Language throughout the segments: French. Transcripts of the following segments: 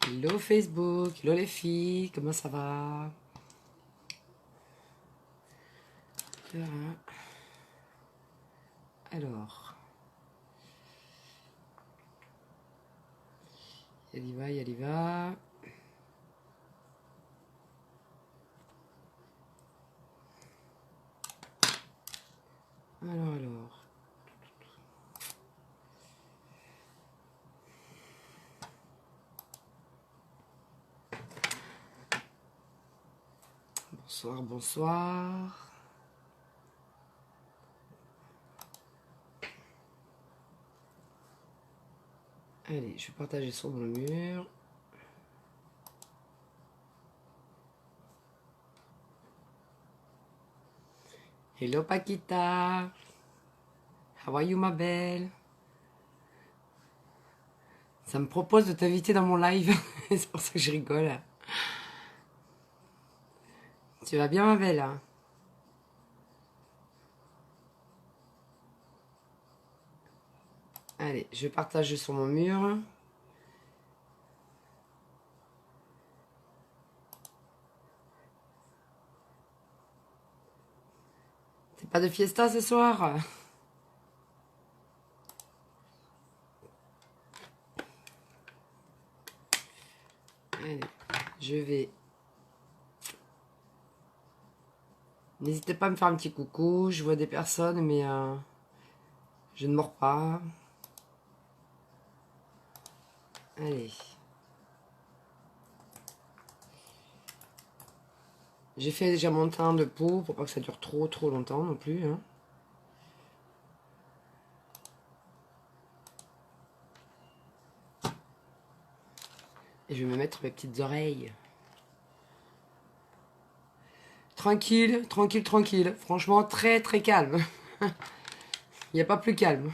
Hello Facebook, hello les filles, comment ça va? Alors, elle y va, elle y va. Alors. Bonsoir, bonsoir. Allez, je vais partager sur mon mur. Hello Paquita. How are you ma belle? Ça me propose de t'inviter dans mon live. C'est pour ça que je rigole. Tu vas bien ma belle? Allez, je vais partager sur mon mur. C'est pas de fiesta ce soir? Allez, je vais... N'hésitez pas à me faire un petit coucou. Je vois des personnes, mais je ne mords pas. Allez. J'ai fait déjà mon teint de peau pour pas que ça dure trop longtemps non plus. Hein. Et je vais me mettre mes petites oreilles. Tranquille, tranquille, tranquille. Franchement, très calme. Il n'y a pas plus calme.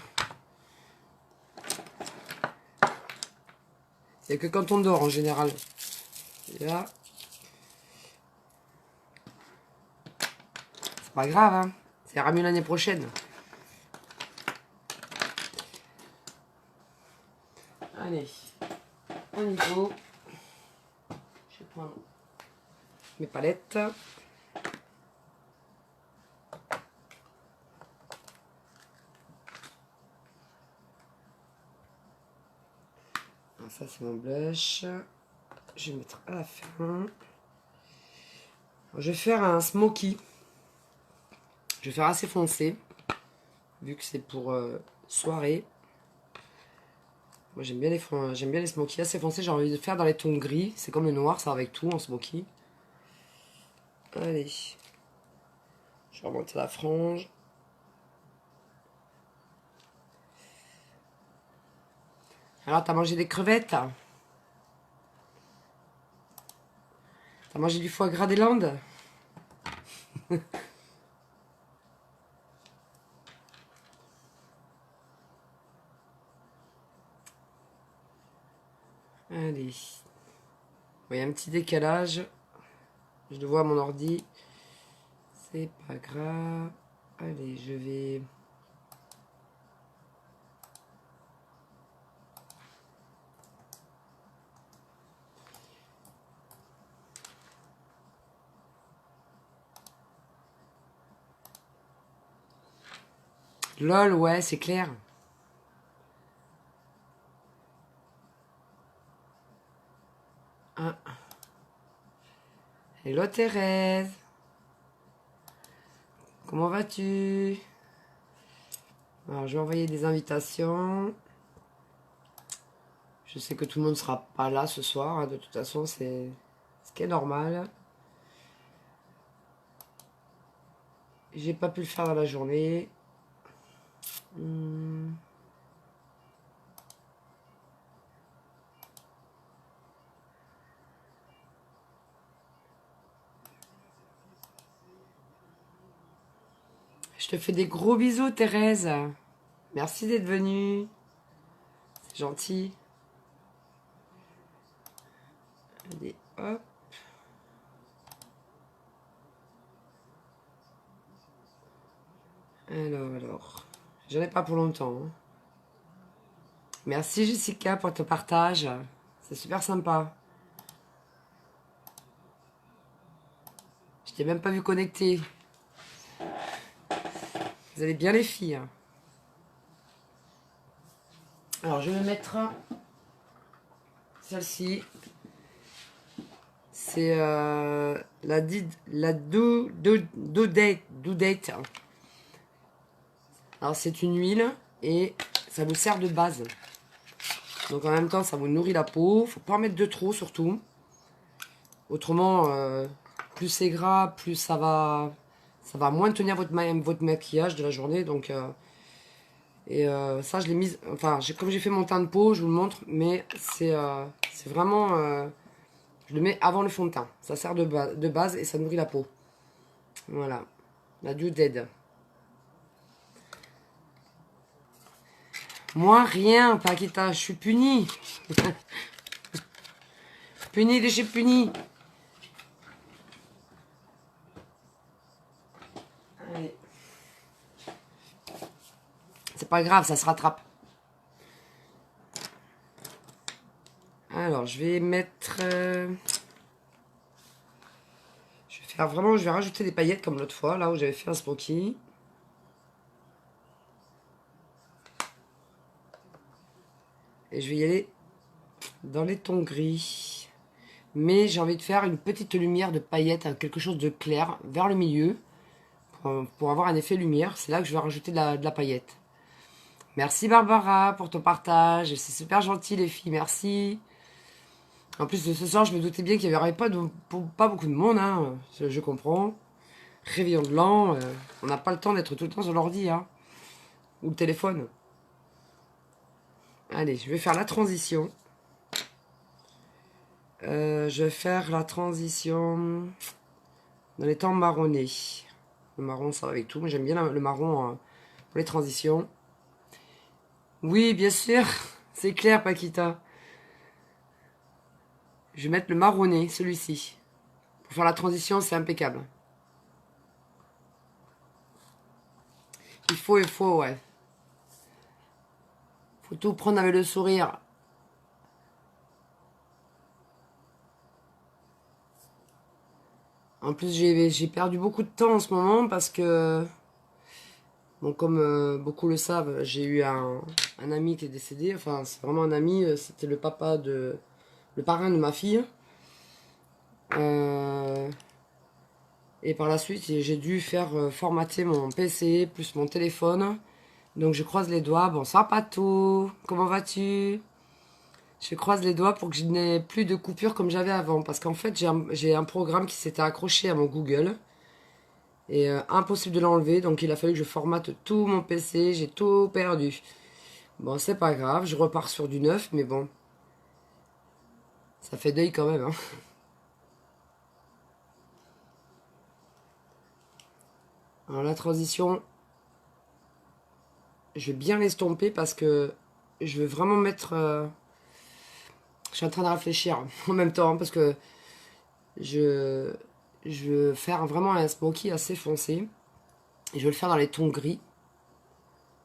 Il n'y a que quand on dort en général. Et là. C'est pas grave, hein. Ça ira mieux l'année prochaine. Allez. On y va. Je vais prendre mes palettes. Ça c'est mon blush. Je vais mettre à la fin. Je vais faire un smoky. Je vais faire assez foncé. Vu que c'est pour soirée. Moi j'aime bien les smokies assez foncés. J'ai envie de faire dans les tons gris. C'est comme le noir, ça va avec tout en smoky. Allez. Je vais remonter la frange. Alors t'as mangé des crevettes? T'as mangé du foie gras des Landes? Allez. Il y a un petit décalage. Je le vois à mon ordi. C'est pas grave. Allez, je vais... LOL, ouais, c'est clair. Ah. Hello Thérèse. Comment vas-tu? Alors, je vais envoyer des invitations. Je sais que tout le monde ne sera pas là ce soir. Hein, de toute façon, c'est ce qui est normal. J'ai pas pu le faire dans la journée. Je te fais des gros bisous, Thérèse. Merci d'être venue. C'est gentil. Allez, hop. Alors. J'en ai pas pour longtemps. Hein. Merci Jessica pour ton partage. C'est super sympa. t'ai même pas vu connecter. Vous allez bien les filles. Hein. Alors je vais mettre celle-ci. C'est la do date. Alors c'est une huile et ça vous sert de base. Donc en même temps ça vous nourrit la peau. Faut pas en mettre de trop surtout. Autrement, plus c'est gras, plus ça va moins tenir votre maquillage de la journée. Donc ça je l'ai mise. Enfin comme j'ai fait mon teint de peau, je vous le montre, mais c'est vraiment. Je le mets avant le fond de teint. Ça sert de base et ça nourrit la peau. Voilà. La Dew Dead. Moi, rien, Paquita. Je suis punie. Punie de chez punie. Allez. C'est pas grave, ça se rattrape. Alors, je vais mettre... je vais rajouter des paillettes comme l'autre fois, là où j'avais fait un smoky. Et je vais y aller dans les tons gris. Mais j'ai envie de faire une petite lumière de paillettes, quelque chose de clair, vers le milieu. Pour avoir un effet lumière. C'est là que je vais rajouter de la paillette. Merci Barbara pour ton partage. C'est super gentil les filles, merci. En plus de ce soir, je me doutais bien qu'il n'y aurait pas beaucoup de monde. Hein. Je comprends. Réveillon de l'an. On n'a pas le temps d'être tout le temps sur l'ordi. Hein. Ou le téléphone. Allez, je vais faire la transition. Je vais faire la transition dans les tons marronnés. Le marron, ça va avec tout. Moi, j'aime bien le marron pour les transitions. Oui, bien sûr. C'est clair, Paquita. Je vais mettre le marronné, celui-ci. Pour faire la transition, c'est impeccable. Il faut, ouais. Faut tout prendre avec le sourire. En plus, j'ai perdu beaucoup de temps en ce moment parce que... Bon, comme beaucoup le savent, j'ai eu un ami qui est décédé. Enfin, c'est vraiment un ami. C'était le parrain de ma fille. Et par la suite, j'ai dû faire formater mon PC plus mon téléphone. Donc je croise les doigts. Bonsoir Patou, comment vas-tu? Je croise les doigts pour que je n'ai plus de coupures comme j'avais avant. Parce qu'en fait, j'ai un programme qui s'était accroché à mon Google. Et impossible de l'enlever. Donc il a fallu que je formate tout mon PC. J'ai tout perdu. Bon, c'est pas grave. Je repars sur du neuf. Mais bon. Ça fait deuil quand même. Hein. Alors la transition. Je vais bien l'estomper parce que je veux vraiment mettre... je suis en train de réfléchir en même temps parce que je veux faire vraiment un smoky assez foncé. Et je vais le faire dans les tons gris.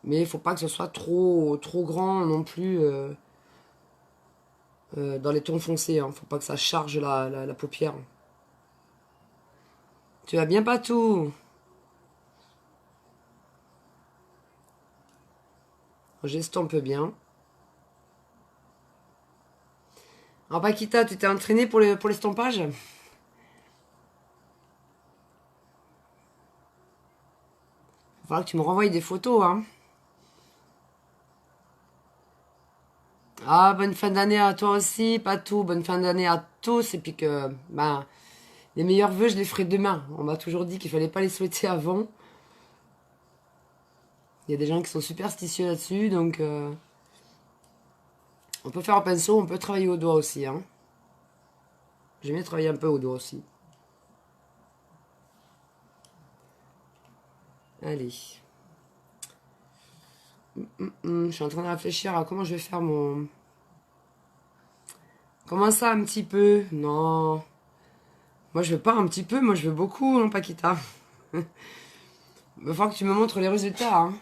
Mais il faut pas que ce soit trop grand non plus dans les tons foncés. Hein. Faut pas que ça charge la paupière. Tu vas bien, Patou? J'estompe bien. Alors, Paquita, tu t'es entraînée pour l'estompage? Il va falloir que tu me renvoies des photos, hein. Ah, bonne fin d'année à toi aussi, Patou. Bonne fin d'année à tous. Et puis que, ben, les meilleurs vœux, je les ferai demain. On m'a toujours dit qu'il fallait pas les souhaiter avant. Il y a des gens qui sont superstitieux là-dessus, donc on peut faire au pinceau, on peut travailler au doigt aussi. Hein. J'aime bien travailler un peu au doigt aussi. Allez. Je suis en train de réfléchir à comment je vais faire mon... Comment ça, un petit peu? Non. Moi, je veux pas un petit peu, moi, je veux beaucoup, non, Paquita? Il va falloir que tu me montres les résultats. Hein.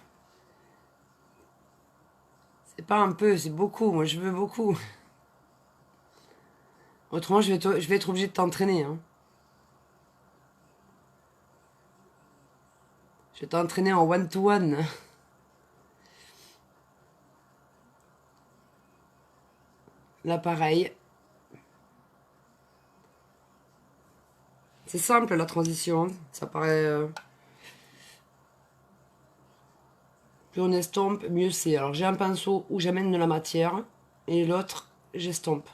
C'est pas un peu, c'est beaucoup. Moi, je veux beaucoup. Autrement, je vais être obligé de t'entraîner. Hein. Je vais t'entraîner en one-to-one. Là, pareil. C'est simple, la transition. Ça paraît... plus on estompe, mieux c'est. Alors, j'ai un pinceau où j'amène de la matière. Et l'autre, j'estompe.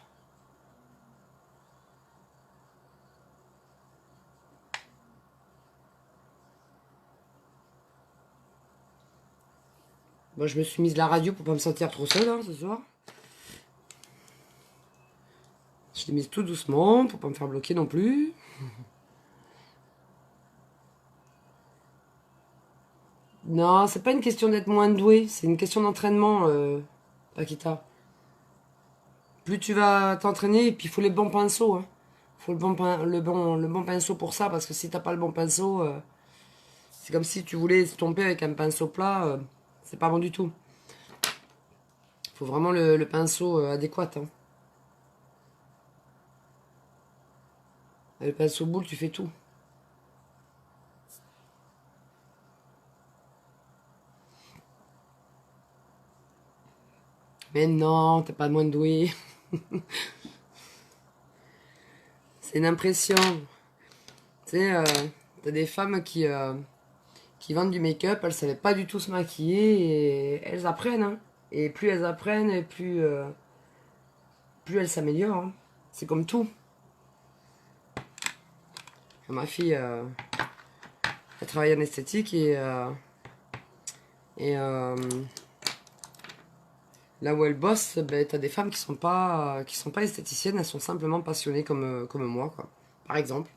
Bon, je me suis mise la radio pour pas me sentir trop seule hein, ce soir. Je l'ai mise tout doucement pour pas me faire bloquer non plus. Non, c'est pas une question d'être moins doué, c'est une question d'entraînement, Paquita. Plus tu vas t'entraîner, et puis il faut les bons pinceaux. Hein. Faut le bon pinceau pour ça, parce que si t'as pas le bon pinceau, c'est comme si tu voulais estomper avec un pinceau plat, c'est pas bon du tout. Faut vraiment le pinceau adéquat. Hein. Avec le pinceau boule, tu fais tout. Mais non, t'es pas moins doué. C'est une impression. Tu sais, t'as des femmes qui vendent du make-up, elles savaient pas du tout se maquiller et elles apprennent. Hein. Et plus elles apprennent, et plus elles s'améliorent. Hein. C'est comme tout. Ma fille, elle travaille en esthétique et là où elle bosse, ben, t'as des femmes qui sont pas esthéticiennes, elles sont simplement passionnées comme moi, quoi. Par exemple.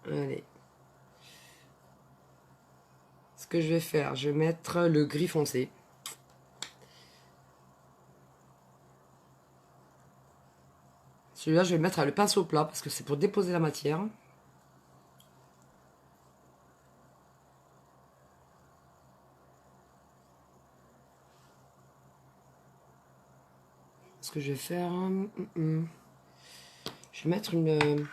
Allez. Ce que je vais faire, je vais mettre le gris foncé. Celui-là, je vais le mettre à le pinceau plat parce que c'est pour déposer la matière. Ce que je vais faire... Je vais mettre une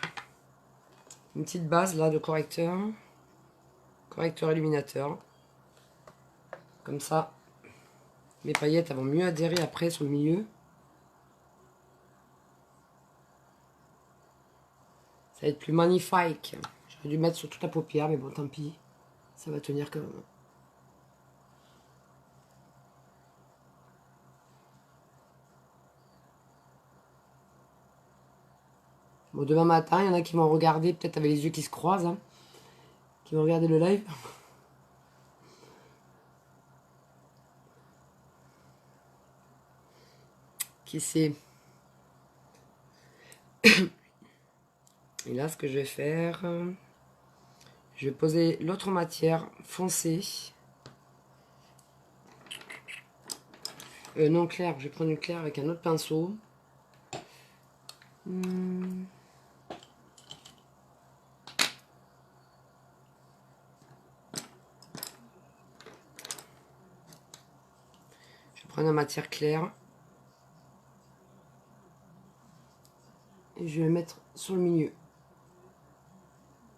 petite base là de correcteur. Correcteur illuminateur. Comme ça, mes paillettes elles vont mieux adhérer après sur le milieu. Ça va être plus magnifique. J'aurais dû mettre sur toute la paupière, mais bon, tant pis. Ça va tenir quand même. Bon, demain matin, il y en a qui vont regarder, peut-être avec les yeux qui se croisent, hein, qui vont regarder le live. Qui sait. Et là, ce que je vais faire, je vais poser l'autre matière foncée. Non clair, je vais prendre une claire avec un autre pinceau. Je vais prendre une matière claire. Et je vais mettre sur le milieu.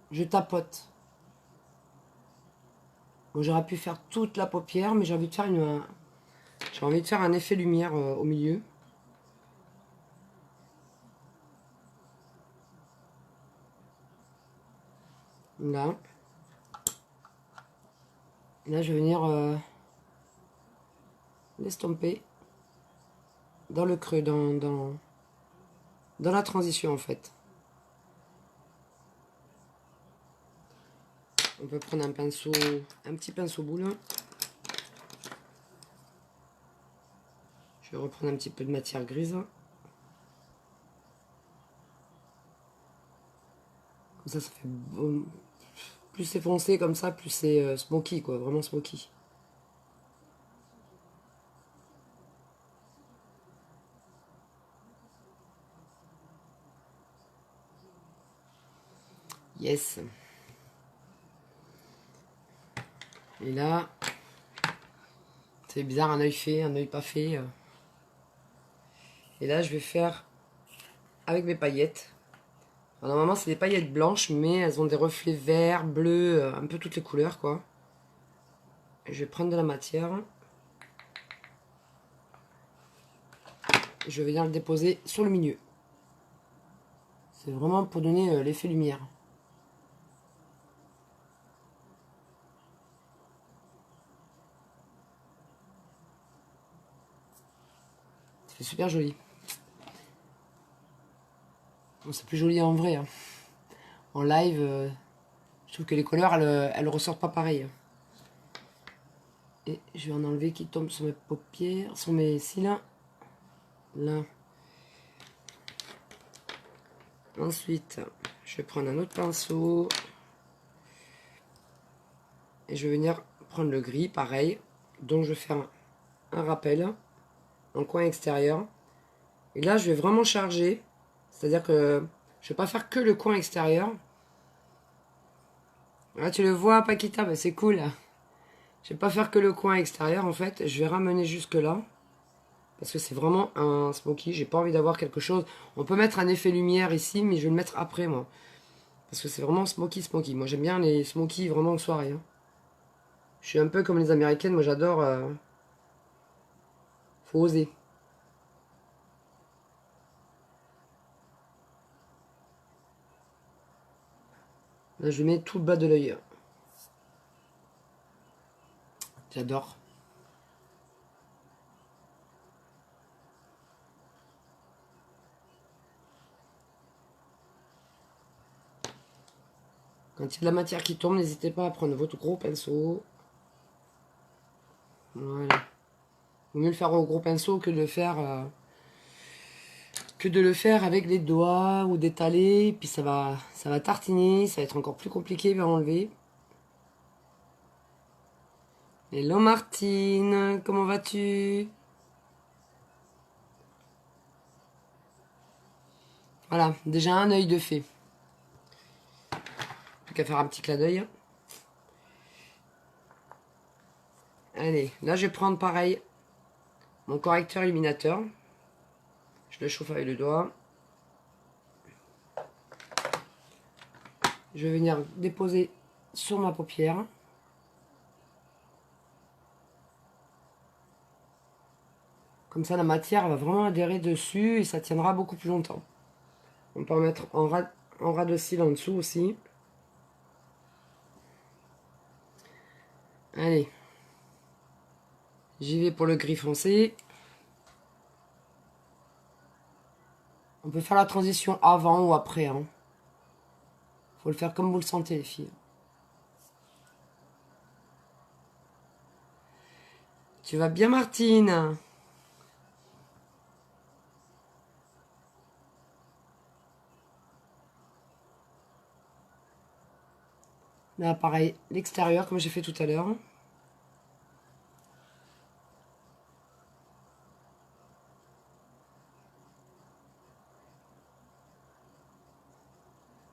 Je tapote. Bon, j'aurais pu faire toute la paupière, mais j'ai envie de faire un effet lumière au milieu. Là. Là, je vais venir l'estomper dans le creux, dans la transition en fait. On peut prendre un petit pinceau boule. Je vais reprendre un petit peu de matière grise. Comme ça fait bon. Plus c'est foncé comme ça, plus c'est smoky quoi, vraiment smoky. Yes. Et là, c'est bizarre, un œil fait, un œil pas fait. Et là, je vais faire avec mes paillettes Alors, normalement, c'est des paillettes blanches, mais elles ont des reflets verts, bleus, un peu toutes les couleurs, quoi. Et je vais prendre de la matière. Et je vais venir le déposer sur le milieu. C'est vraiment pour donner l'effet lumière. C'est super joli. Bon, c'est plus joli en vrai. Hein. En live, je trouve que les couleurs, elles ressortent pas pareil. Et je vais en enlever qui tombe sur mes paupières, sur mes cils. Là. Ensuite, je vais prendre un autre pinceau. Et je vais venir prendre le gris, pareil. Donc je vais faire un rappel en coin extérieur. Et là, je vais vraiment charger. C'est-à-dire que je ne vais pas faire que le coin extérieur. Là, tu le vois, Paquita, bah, c'est cool. Je vais pas faire que le coin extérieur, en fait. Je vais ramener jusque là. Parce que c'est vraiment un smoky. J'ai pas envie d'avoir quelque chose. On peut mettre un effet lumière ici, mais je vais le mettre après, moi. Parce que c'est vraiment smoky, smoky. Moi, j'aime bien les smoky vraiment en soirée. Hein. Je suis un peu comme les américaines. Moi, j'adore... Faut oser. Là, je mets tout le bas de l'œil. J'adore. Quand il y a de la matière qui tombe, n'hésitez pas à prendre votre gros pinceau. Voilà. Il vaut mieux le faire au gros pinceau que de le faire avec les doigts ou d'étaler. Puis ça va tartiner, ça va être encore plus compliqué à enlever. Hello Martine, comment vas-tu? Voilà, déjà un œil de fait. Plus qu'à faire un petit clin d'œil. Allez, là je vais prendre pareil mon correcteur illuminateur. Je le chauffe avec le doigt. Je vais venir déposer sur ma paupière. Comme ça, la matière va vraiment adhérer dessus et ça tiendra beaucoup plus longtemps. On peut en mettre en ras de cils en dessous aussi. Allez. J'y vais pour le gris foncé. On peut faire la transition avant ou après. Hein. Faut le faire comme vous le sentez, les filles. Tu vas bien, Martine? Là, pareil, l'extérieur, comme j'ai fait tout à l'heure.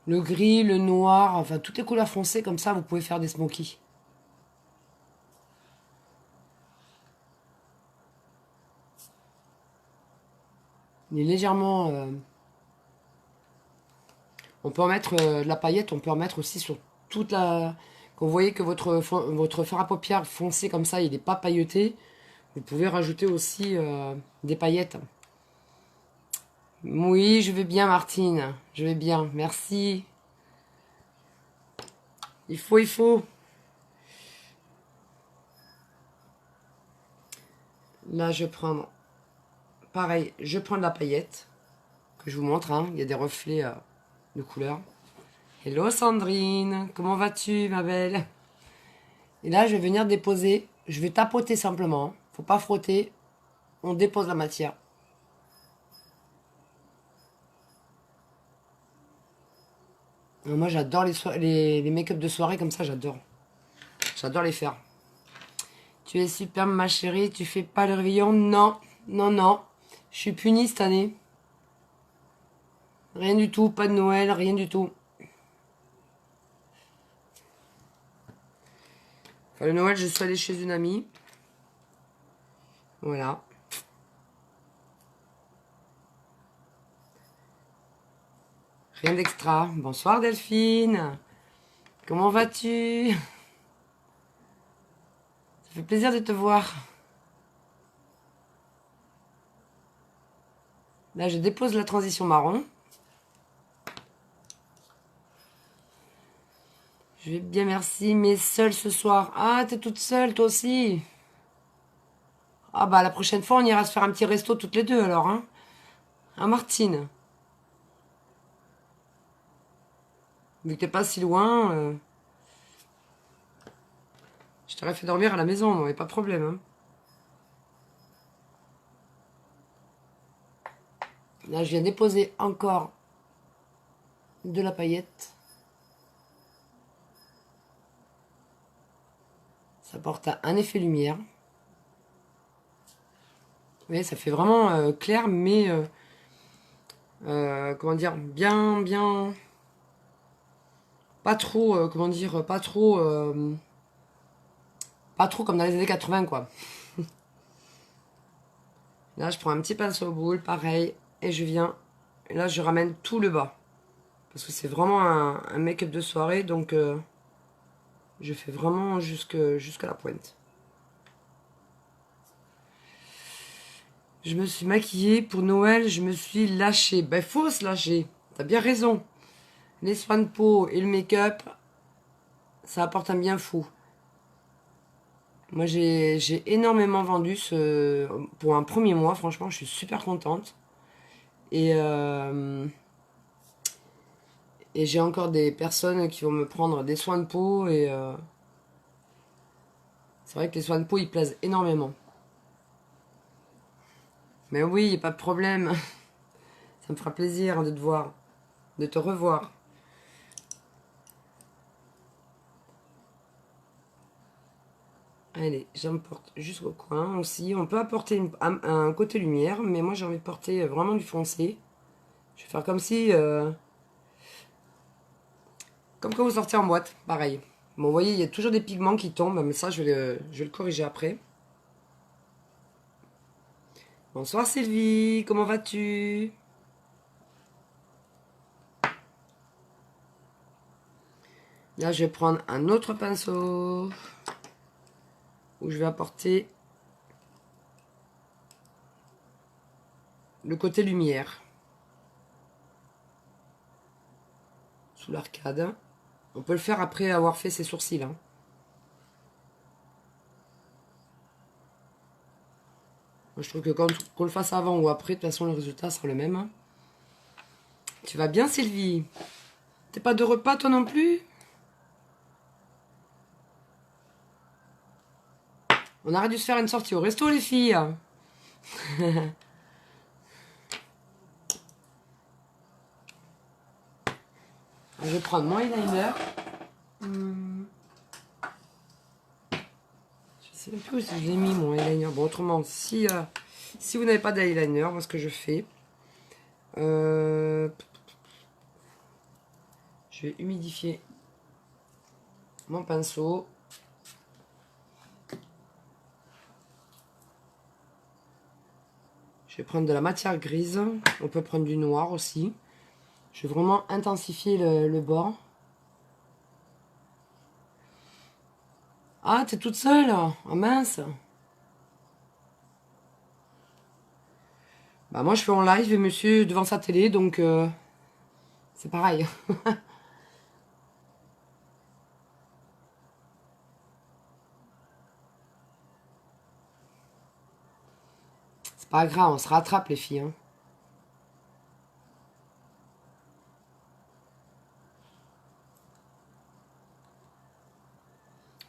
Le gris, le noir, enfin, toutes les couleurs foncées, comme ça, vous pouvez faire des smokies. Il est légèrement... On peut en mettre de la paillette, on peut en mettre aussi sur toute la... Quand vous voyez que votre fard à paupières foncé comme ça, il n'est pas pailleté, vous pouvez rajouter aussi des paillettes. Oui, je vais bien, Martine. Je vais bien, merci. Il faut. Là, je vais prendre... Pareil, je prends de la paillette, que je vous montre, hein. Il y a des reflets de couleurs. Hello Sandrine, comment vas-tu ma belle? Et là je vais venir déposer, je vais tapoter simplement, faut pas frotter, on dépose la matière. Moi j'adore les make-up de soirée comme ça, j'adore. J'adore les faire. Tu es superbe ma chérie, tu fais pas le réveillon? Non, non, non, je suis punie cette année. Rien du tout, pas de Noël, rien du tout. Enfin, le Noël, je suis allée chez une amie. Voilà. Rien d'extra. Bonsoir Delphine. Comment vas-tu? Ça fait plaisir de te voir. Là, je dépose la transition marron. Je vais bien, merci. Mais seule ce soir. Ah, t'es toute seule, toi aussi. Ah bah, la prochaine fois, on ira se faire un petit resto toutes les deux, alors, hein. À Martine. Vu que t'es pas si loin, je t'aurais fait dormir à la maison, moi, y a pas de problème, hein. Là, je viens déposer encore de la paillette. Ça apporte un effet lumière. Vous voyez, ça fait vraiment clair, mais comment dire, bien, pas trop, comment dire, pas trop comme dans les années 80, quoi. Là, je prends un petit pinceau boule, pareil, et je viens, et là, je ramène tout le bas. Parce que c'est vraiment un make-up de soirée, donc je fais vraiment jusqu'à la pointe. Je me suis maquillée pour Noël, je me suis lâchée. Ben, faut se lâcher, t'as bien raison. Les soins de peau et le make-up, ça apporte un bien fou. Moi, j'ai énormément vendu pour un premier mois. Franchement, je suis super contente. Et, et j'ai encore des personnes qui vont me prendre des soins de peau. Et c'est vrai que les soins de peau, ils plaisent énormément. Mais oui, il n'y a pas de problème. Ça me fera plaisir de te voir, de te revoir. Allez, j'emporte jusqu'au coin aussi. On peut apporter un côté lumière, mais moi j'ai envie de porter vraiment du foncé. Je vais faire comme si... comme quand vous sortez en boîte, pareil. Bon, vous voyez, il y a toujours des pigments qui tombent, mais ça, je vais le corriger après. Bonsoir Sylvie, comment vas-tu? Là, je vais prendre un autre pinceau où je vais apporter le côté lumière. Sous l'arcade. On peut le faire après avoir fait ses sourcils. Hein. Moi, je trouve que qu'on le fasse avant ou après, de toute façon, le résultat sera le même. Hein. Tu vas bien, Sylvie? T'es pas de repas, toi non plus? On aurait dû se faire une sortie au resto, les filles. Je vais prendre mon eyeliner. Je sais même plus où je l'ai mis, mon eyeliner. Bon, autrement, si vous n'avez pas d'eyeliner, moi, ce que je fais... je vais humidifier mon pinceau. Je vais prendre de la matière grise. On peut prendre du noir aussi. Je vais vraiment intensifier le bord. Ah, t'es toute seule? Ah mince. Bah moi je fais en live et monsieur devant sa télé, donc c'est pareil. C'est pas grave, on se rattrape les filles. Hein.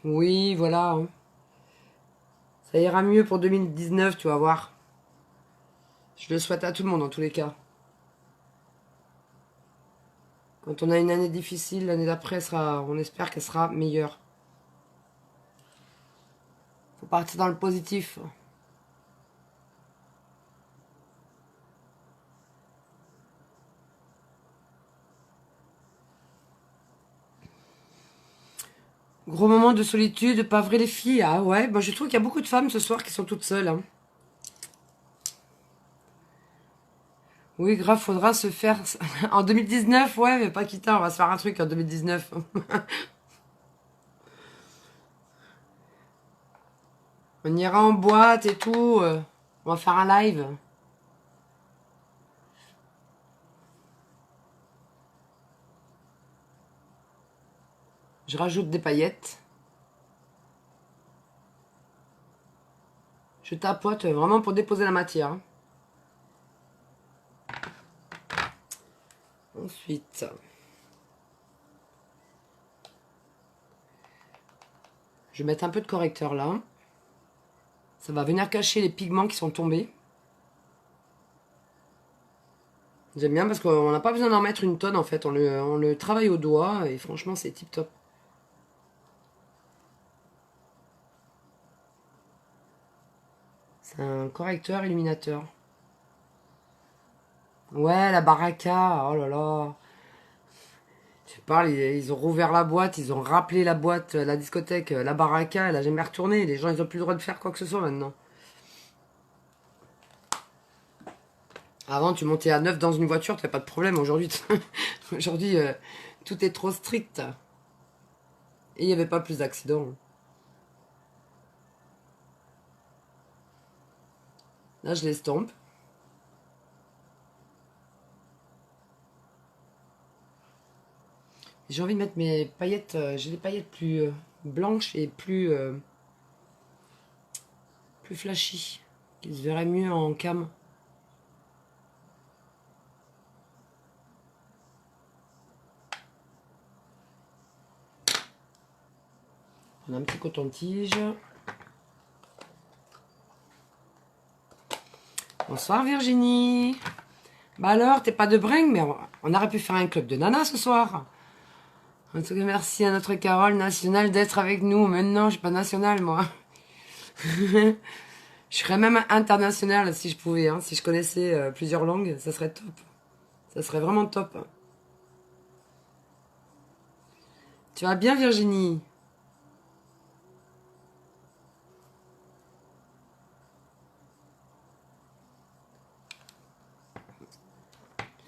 Oui, voilà. Hein. Ça ira mieux pour 2019, tu vas voir. Je le souhaite à tout le monde, en tous les cas. Quand on a une année difficile, l'année d'après, on espère qu'elle sera meilleure. Faut partir dans le positif. Gros moment de solitude, pas vrai les filles? Ah ouais, bah, je trouve qu'il y a beaucoup de femmes ce soir qui sont toutes seules. Hein. Oui, grave, faudra se faire... En 2019, ouais, mais pas quitter, on va se faire un truc en 2019. On ira en boîte et tout. On va faire un live. Je rajoute des paillettes. Je tapote vraiment pour déposer la matière. Ensuite, je vais mettre un peu de correcteur là. Ça va venir cacher les pigments qui sont tombés. J'aime bien parce qu'on n'a pas besoin d'en mettre une tonne en fait. On le travaille au doigt et franchement c'est tip top. C'est un correcteur illuminateur. Ouais, la baraka, oh là là. Je parle, ils ont rouvert la boîte, ils ont rappelé la boîte, la discothèque, la baraka, elle a jamais retourné. Les gens, ils ont plus le droit de faire quoi que ce soit maintenant. Avant, tu montais à 9 dans une voiture, t'avais pas de problème. Aujourd'hui, aujourd'hui, tout est trop strict. Et il n'y avait pas plus d'accidents. Là, je l'estompe. J'ai envie de mettre mes paillettes. J'ai des paillettes plus blanches et plus flashy. Qui se verraient mieux en cam. On a un petit coton-tige. Bonsoir Virginie. Bah alors, t'es pas de bringue, mais on aurait pu faire un club de nana ce soir. En tout cas, merci à notre Carole nationale d'être avec nous. Maintenant, je suis pas nationale, moi. Je serais même internationale si je pouvais. Hein. Si je connaissais plusieurs langues, ça serait top. Ça serait vraiment top. Tu vas bien, Virginie?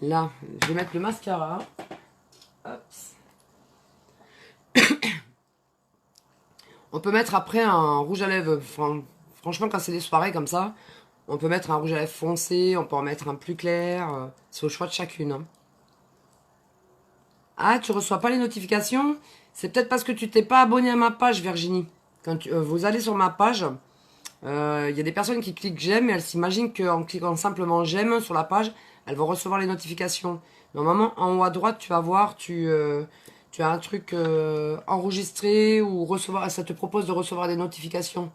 Là, je vais mettre le mascara. Hop. On peut mettre après un rouge à lèvres. Enfin, franchement, quand c'est des soirées comme ça, on peut mettre un rouge à lèvres foncé, on peut en mettre un plus clair. C'est au choix de chacune. Hein. Ah, tu reçois pas les notifications? C'est peut-être parce que tu t'es pas abonné à ma page, Virginie. Quand vous allez sur ma page, il y a des personnes qui cliquent j'aime et elles s'imaginent qu'en cliquant simplement j'aime sur la page, elles vont recevoir les notifications. Normalement, en haut à droite, tu vas voir, tu as un truc enregistré ou recevoir, ça te propose de recevoir des notifications.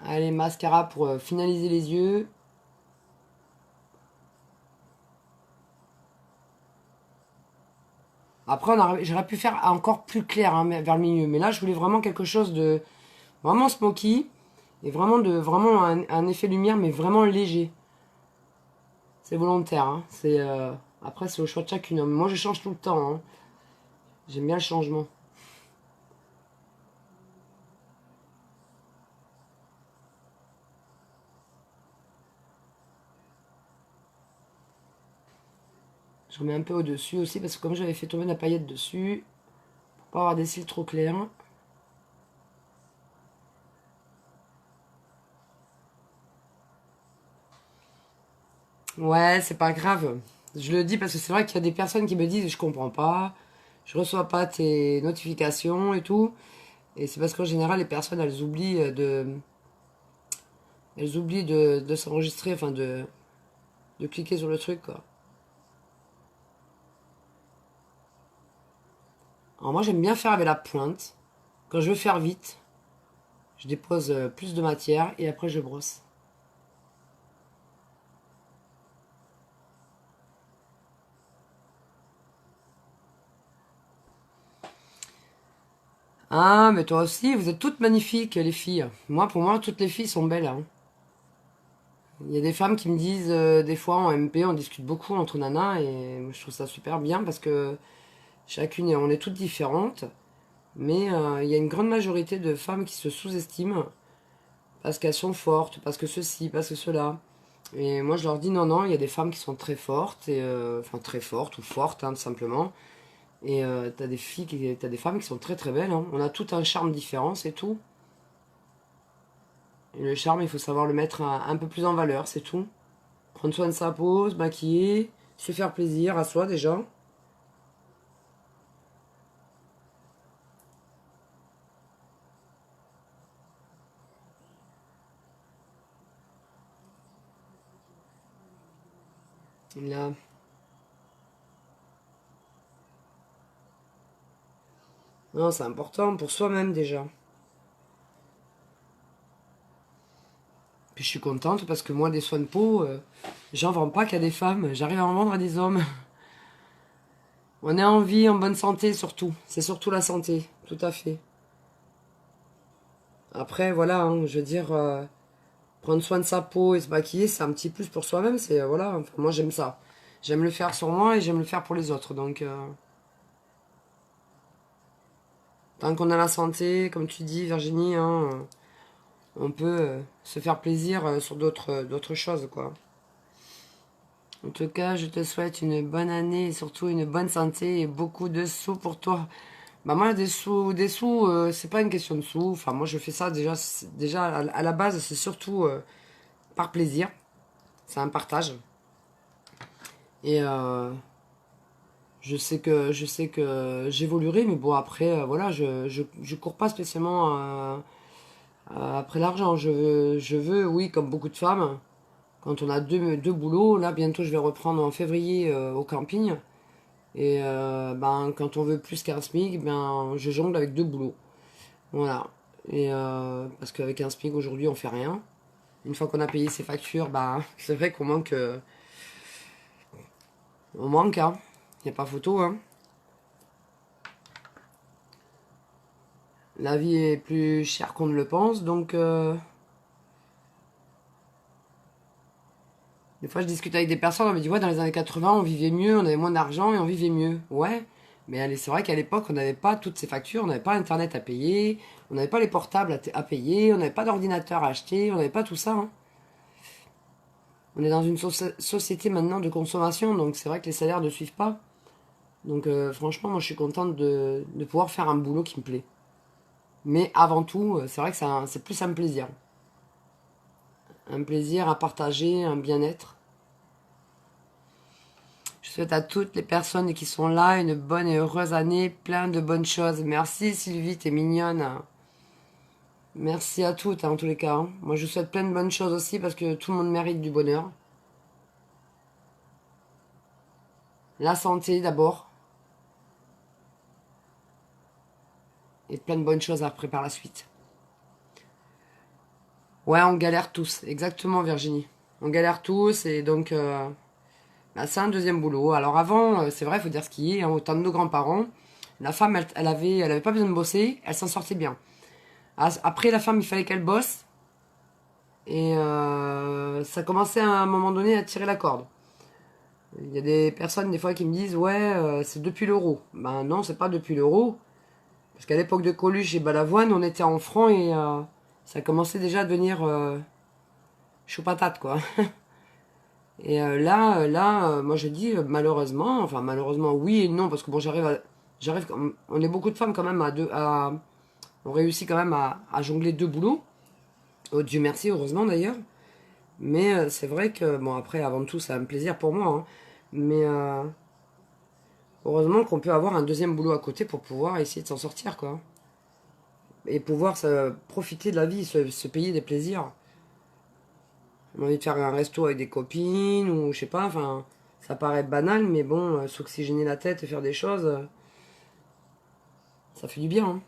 Allez, mascara pour finaliser les yeux. Après, j'aurais pu faire encore plus clair hein, vers le milieu. Mais là, je voulais vraiment quelque chose de vraiment smoky. Et vraiment un effet lumière, mais vraiment léger. C'est volontaire. Hein. Après, c'est au choix de chacune. Hein. Moi, je change tout le temps. Hein. J'aime bien le changement. J'en mets un peu au-dessus aussi, parce que comme j'avais fait tomber la paillette dessus, pour pas avoir des cils trop clairs. Ouais, c'est pas grave. Je le dis parce que c'est vrai qu'il y a des personnes qui me disent je comprends pas, je reçois pas tes notifications et tout. Et c'est parce qu'en général, les personnes, elles oublient de s'enregistrer, enfin de cliquer sur le truc, quoi. Alors moi, j'aime bien faire avec la pointe. Quand je veux faire vite, je dépose plus de matière et après je brosse. Ah, mais toi aussi, vous êtes toutes magnifiques, les filles. Moi, pour moi, toutes les filles sont belles. Hein. Il y a des femmes qui me disent, des fois en MP, on discute beaucoup entre nanas et je trouve ça super bien parce que on est toutes différentes. Mais il y a une grande majorité de femmes qui se sous-estiment parce qu'elles sont fortes, parce que ceci, parce que cela. Et moi, je leur dis non, non, il y a des femmes qui sont très fortes, et, enfin très fortes ou fortes, hein, tout simplement. Et t'as des filles, t'as des femmes qui sont très très belles. Hein. On a tout un charme différent, c'est tout. Et le charme, il faut savoir le mettre un peu plus en valeur, c'est tout. Prendre soin de sa peau, se maquiller, se faire plaisir à soi déjà. Là, non, c'est important pour soi-même déjà. Puis je suis contente parce que moi, des soins de peau, j'en vends pas qu'à des femmes, j'arrive à en vendre à des hommes. On est en vie, en bonne santé surtout. C'est surtout la santé, tout à fait. Après, voilà, hein, je veux dire, prendre soin de sa peau et se maquiller, c'est un petit plus pour soi-même. C'est, voilà, enfin, moi j'aime ça. J'aime le faire sur moi et j'aime le faire pour les autres. Donc, tant qu'on a la santé, comme tu dis, Virginie, hein, on peut se faire plaisir sur d'autres choses, quoi. En tout cas, je te souhaite une bonne année et surtout une bonne santé et beaucoup de sous pour toi. Bah moi, des sous, c'est pas une question de sous. Enfin, moi, je fais ça déjà, déjà à la base, c'est surtout par plaisir. C'est un partage. Et je sais que j'évoluerai, mais bon, après, voilà, je cours pas spécialement après l'argent. Je veux, oui, comme beaucoup de femmes, quand on a deux boulots, là, bientôt, je vais reprendre en février au camping. Et ben, quand on veut plus qu'un SMIC, ben, je jongle avec deux boulots. Voilà. Et parce qu'avec un SMIC aujourd'hui, on fait rien. Une fois qu'on a payé ses factures, bah, c'est vrai qu'on manque. On manque, hein. Y a pas photo, hein. La vie est plus chère qu'on ne le pense, donc des fois je discute avec des personnes, on me dit ouais, dans les années 80 on vivait mieux, on avait moins d'argent et on vivait mieux. Ouais, mais c'est vrai qu'à l'époque on n'avait pas toutes ces factures, on n'avait pas internet à payer, on n'avait pas les portables à payer, on n'avait pas d'ordinateur à acheter, on n'avait pas tout ça. Hein. On est dans une société maintenant de consommation, donc c'est vrai que les salaires ne suivent pas. Donc franchement, moi je suis contente de pouvoir faire un boulot qui me plaît. Mais avant tout, c'est vrai que c'est plus un plaisir. Un plaisir à partager, un bien-être. Je souhaite à toutes les personnes qui sont là une bonne et heureuse année, plein de bonnes choses. Merci Sylvie, t'es mignonne. Merci à toutes, hein, en tous les cas. Hein. Moi, je souhaite plein de bonnes choses aussi parce que tout le monde mérite du bonheur. La santé d'abord. Et plein de bonnes choses après par la suite. Ouais, on galère tous. Exactement, Virginie. On galère tous et donc bah, c'est un deuxième boulot. Alors avant, c'est vrai, il faut dire ce qui est. Hein, au temps de nos grands-parents, la femme, elle avait pas besoin de bosser, elle s'en sortait bien. Après, la femme, il fallait qu'elle bosse. Et ça commençait à un moment donné à tirer la corde. Il y a des personnes des fois qui me disent ouais c'est depuis l'euro. Ben non c'est pas depuis l'euro. Parce qu'à l'époque de Coluche et Balavoine on était en francs et ça commençait déjà à devenir chaud patate quoi. Et là moi je dis malheureusement, enfin malheureusement oui et non parce que bon j'arrive on est beaucoup de femmes quand même on réussit quand même à jongler deux boulots. Oh Dieu merci heureusement d'ailleurs. Mais c'est vrai que, bon, après, avant tout, c'est un plaisir pour moi. Hein. Mais heureusement qu'on peut avoir un deuxième boulot à côté pour pouvoir essayer de s'en sortir, quoi. Et pouvoir profiter de la vie, se payer des plaisirs. On a envie de faire un resto avec des copines, ou je sais pas, enfin, ça paraît banal, mais bon, s'oxygéner la tête et faire des choses, ça fait du bien. Hein.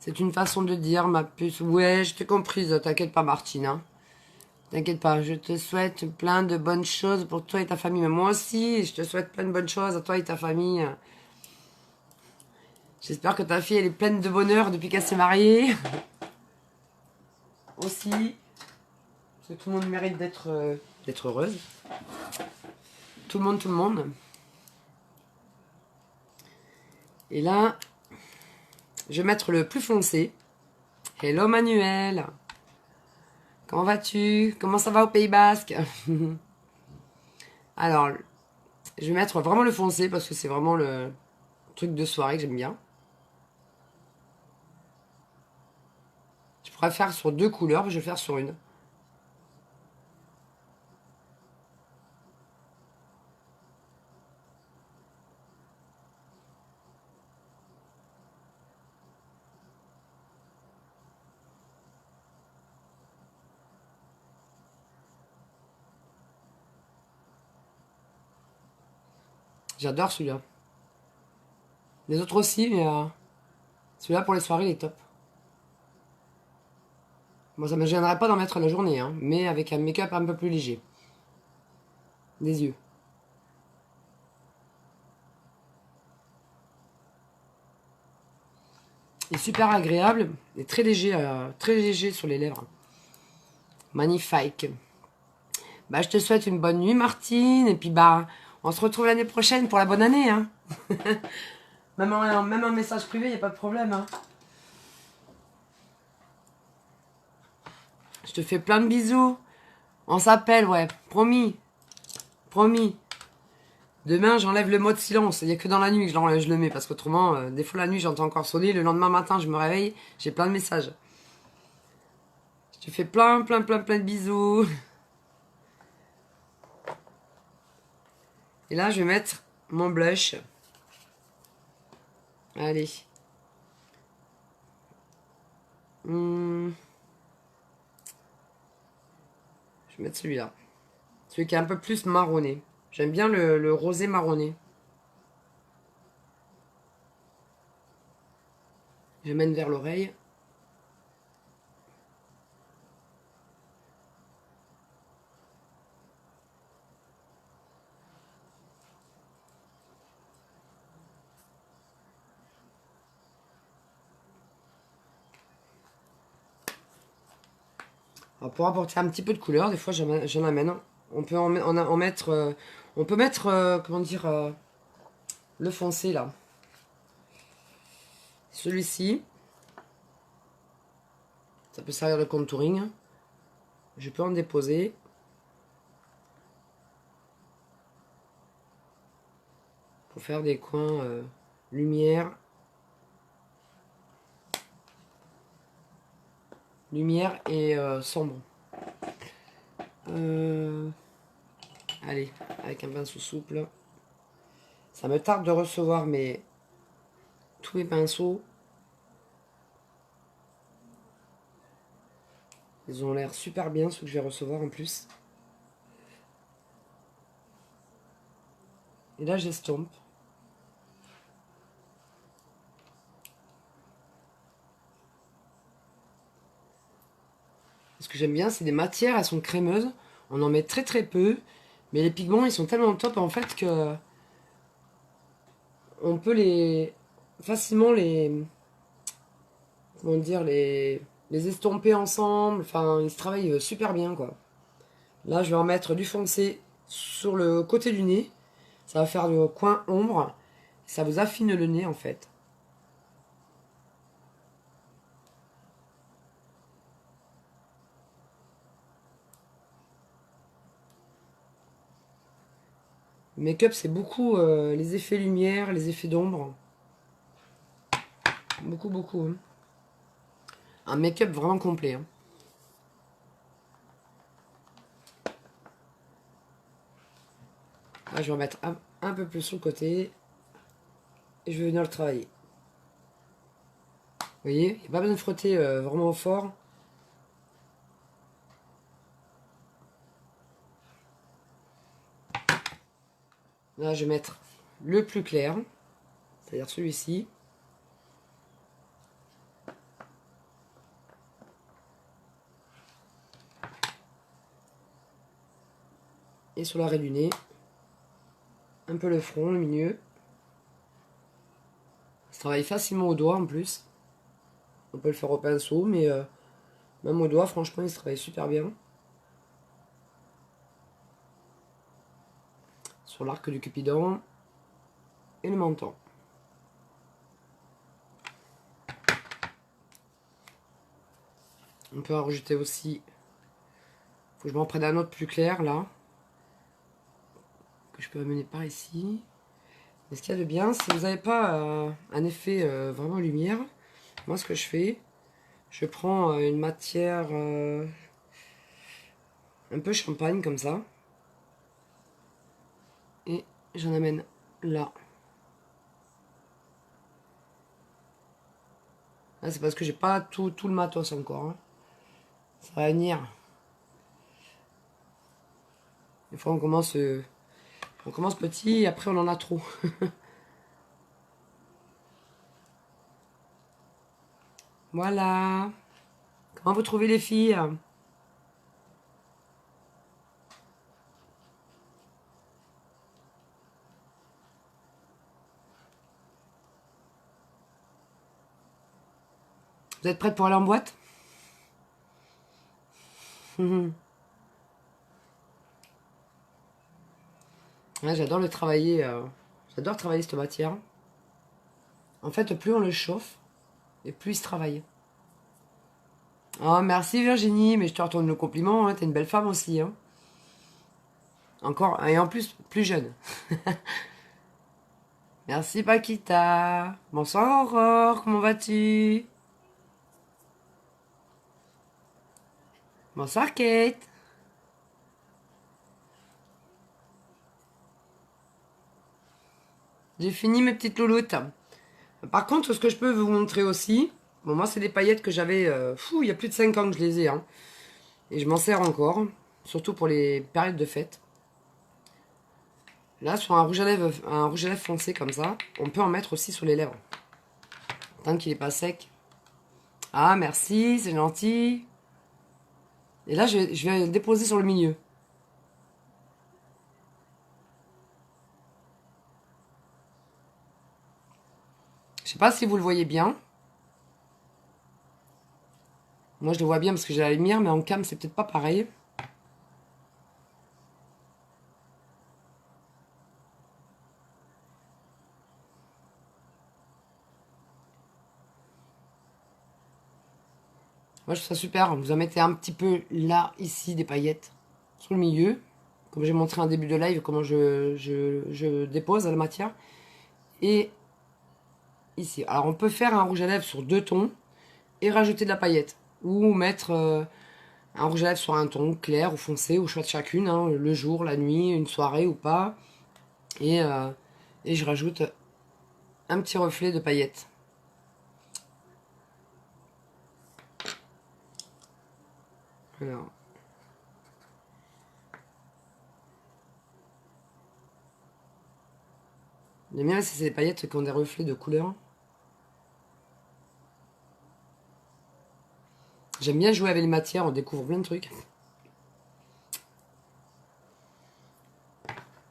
C'est une façon de dire, ma puce. Ouais, je t'ai comprise, t'inquiète pas, Martine. Hein. T'inquiète pas, je te souhaite plein de bonnes choses pour toi et ta famille. Mais moi aussi, je te souhaite plein de bonnes choses à toi et ta famille. J'espère que ta fille, elle est pleine de bonheur depuis qu'elle s'est mariée. Aussi. Parce que tout le monde mérite d'être heureuse. Tout le monde, tout le monde. Et là, je vais mettre le plus foncé. Hello Manuel. Comment vas-tu? Comment ça va au Pays Basque? Alors, je vais mettre vraiment le foncé parce que c'est vraiment le truc de soirée que j'aime bien. Je pourrais faire sur 2 couleurs, mais je vais faire sur une. J'adore celui-là. Les autres aussi, mais celui-là pour les soirées, il est top. Moi, ça ne me gênerait pas d'en mettre la journée, hein, mais avec un make-up un peu plus léger. Des yeux. Il est super agréable et très léger sur les lèvres. Magnifique. Bah, je te souhaite une bonne nuit, Martine, et puis bah, on se retrouve l'année prochaine pour la bonne année, hein. Même en message privé, il n'y a pas de problème, hein. Je te fais plein de bisous. On s'appelle, ouais. Promis. Promis. Demain, j'enlève le mode silence. Il n'y a que dans la nuit que je le mets. Parce qu'autrement, des fois la nuit, j'entends encore sonner. Le lendemain matin, je me réveille. J'ai plein de messages. Je te fais plein de bisous. Et là, je vais mettre mon blush. Allez. Je vais mettre celui-là. Celui qui est un peu plus marronné. J'aime bien le rosé marronné. Je mène vers l'oreille. Alors pour apporter un petit peu de couleur, des fois j'en amène. On peut en mettre. On peut mettre, comment dire, le foncé là. Celui-ci. Ça peut servir de contouring. Je peux en déposer. Pour faire des coins lumière. Lumière et sombre. Allez, avec un pinceau souple. Ça me tarde de recevoir tous mes pinceaux. Ils ont l'air super bien, ceux que je vais recevoir en plus. Et là, j'estompe. Ce que j'aime bien, c'est des matières, elles sont crémeuses. On en met très peu. Mais les pigments, ils sont tellement top en fait que on peut facilement comment dire, les estomper ensemble. Enfin, ils se travaillent super bien, quoi. Là, je vais en mettre du foncé sur le côté du nez. Ça va faire le coin ombre. Ça vous affine le nez, en fait. Le make-up, c'est beaucoup les effets lumière, les effets d'ombre. Beaucoup, hein. Un make-up vraiment complet, hein. Là, je vais en mettre un peu plus sur le côté. Et je vais venir le travailler. Vous voyez, il n'y a pas besoin de frotter vraiment fort. Là, je vais mettre le plus clair, c'est-à-dire celui-ci. Et sur l'arrêt du nez, un peu le front, le milieu. Ça travaille facilement au doigt en plus. On peut le faire au pinceau, mais même au doigt, franchement, il se travaille super bien. Sur l'arc du Cupidon et le menton. On peut en rajouter aussi. Faut que je m'en prenne un autre plus clair là. Que je peux amener par ici. Mais ce qu'il y a de bien, si vous n'avez pas un effet vraiment lumière, moi ce que je fais, je prends une matière un peu champagne comme ça. Et j'en amène là. Là c'est parce que j'ai pas tout le matos encore. Hein. Ça va venir. Des fois on commence petit et après on en a trop. Voilà. Comment vous trouvez les filles? Vous êtes prêtes pour aller en boîte? Ouais, j'adore le travailler. J'adore travailler cette matière. En fait, plus on le chauffe, et plus il se travaille. Oh, merci Virginie, mais je te retourne le compliment. Hein, t'es une belle femme aussi. Hein. Encore, et en plus, plus jeune. Merci Paquita. Bonsoir Aurore, comment vas-tu? Bonsoir Kate. J'ai fini mes petites louloutes. Par contre, ce que je peux vous montrer aussi, bon, moi c'est des paillettes que j'avais, il y a plus de 5 ans que je les ai, hein, et je m'en sers encore, surtout pour les périodes de fête. Là, sur un rouge à lèvres foncé comme ça, on peut en mettre aussi sur les lèvres, tant qu'il n'est pas sec. Ah, merci, c'est gentil. Et là, je vais le déposer sur le milieu. Je sais pas si vous le voyez bien. Moi, je le vois bien parce que j'ai la lumière, mais en cam, c'est peut-être pas pareil. Moi, je trouve ça super. Vous en mettez un petit peu là, ici, des paillettes, sur le milieu. Comme j'ai montré en début de live, comment je dépose la matière. Et ici. Alors, on peut faire un rouge à lèvres sur 2 tons et rajouter de la paillette. Ou mettre un rouge à lèvres sur un ton clair ou foncé, au choix de chacune, hein, le jour, la nuit, une soirée ou pas. Et je rajoute un petit reflet de paillettes. Alors. J'aime bien si c'est des paillettes qui ont des reflets de couleur. J'aime bien jouer avec les matières, on découvre plein de trucs.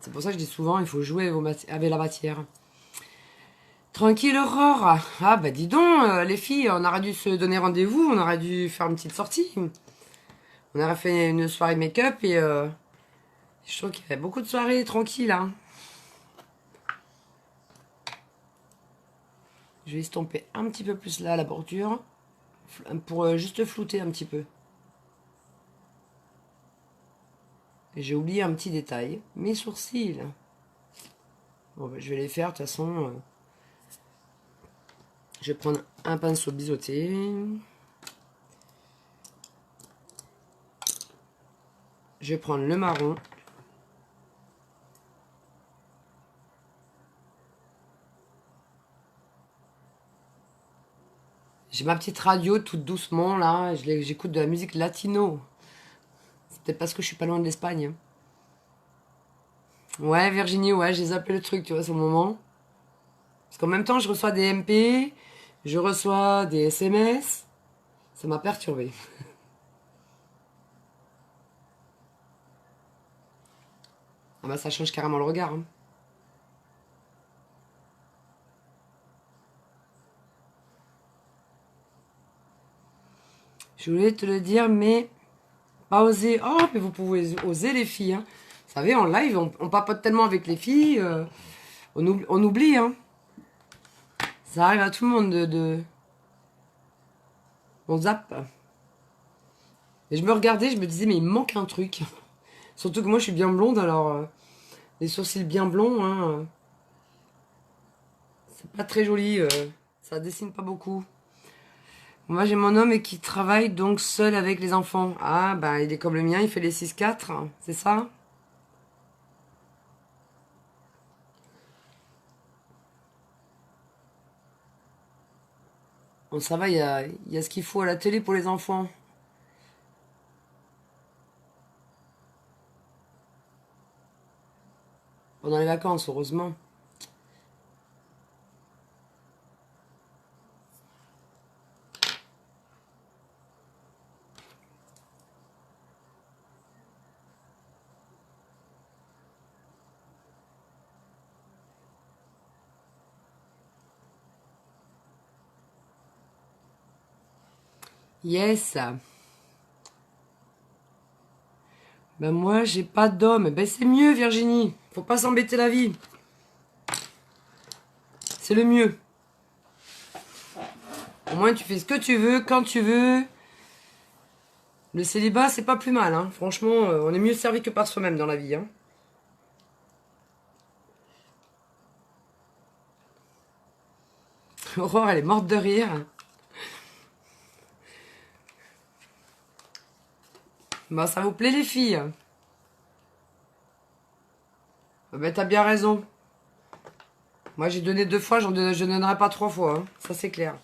C'est pour ça que je dis souvent, il faut jouer avec la matière. Tranquille Aurore. Ah bah dis donc, les filles, on aurait dû se donner rendez-vous, on aurait dû faire une petite sortie. On aurait fait une soirée make-up et je trouve qu'il y avait beaucoup de soirées tranquilles. Hein. Je vais estomper un petit peu plus là la bordure pour juste flouter un petit peu. J'ai oublié un petit détail, mes sourcils. Bon, bah, je vais les faire de toute façon. Je vais prendre un pinceau biseauté. Je vais prendre le marron. J'ai ma petite radio toute doucement là. J'écoute de la musique latino. C'est peut-être parce que je suis pas loin de l'Espagne. Ouais, Virginie, ouais, j'ai zappé le truc, tu vois, sur le moment. Parce qu'en même temps, je reçois des MP, je reçois des SMS. Ça m'a perturbé. Ah bah ça change carrément le regard. Hein. Je voulais te le dire, mais pas oser. Oh, mais vous pouvez oser les filles. Hein. Vous savez, en live, on papote tellement avec les filles, on oublie. Hein. Ça arrive à tout le monde de... On zappe. Et je me regardais, je me disais, mais il me manque un truc. Surtout que moi, je suis bien blonde, alors les sourcils bien blonds, hein, c'est pas très joli. Ça dessine pas beaucoup. Moi, j'ai mon homme qui travaille donc seul avec les enfants. Ah, bah, il est comme le mien, il fait les 6-4, c'est ça? Bon, ça va, il y a ce qu'il faut à la télé pour les enfants. Pendant les vacances, heureusement. Yes. Ben moi, j'ai pas d'homme. Ben c'est mieux, Virginie. Faut pas s'embêter la vie. C'est le mieux. Au moins, tu fais ce que tu veux, quand tu veux. Le célibat, c'est pas plus mal, hein. Franchement, on est mieux servi que par soi-même dans la vie, hein. Aurore, elle est morte de rire. Ben, ça vous plaît, les filles? Ben, t'as bien raison. Moi, j'ai donné 2 fois, je donnerai pas 3 fois, hein. Ça, c'est clair.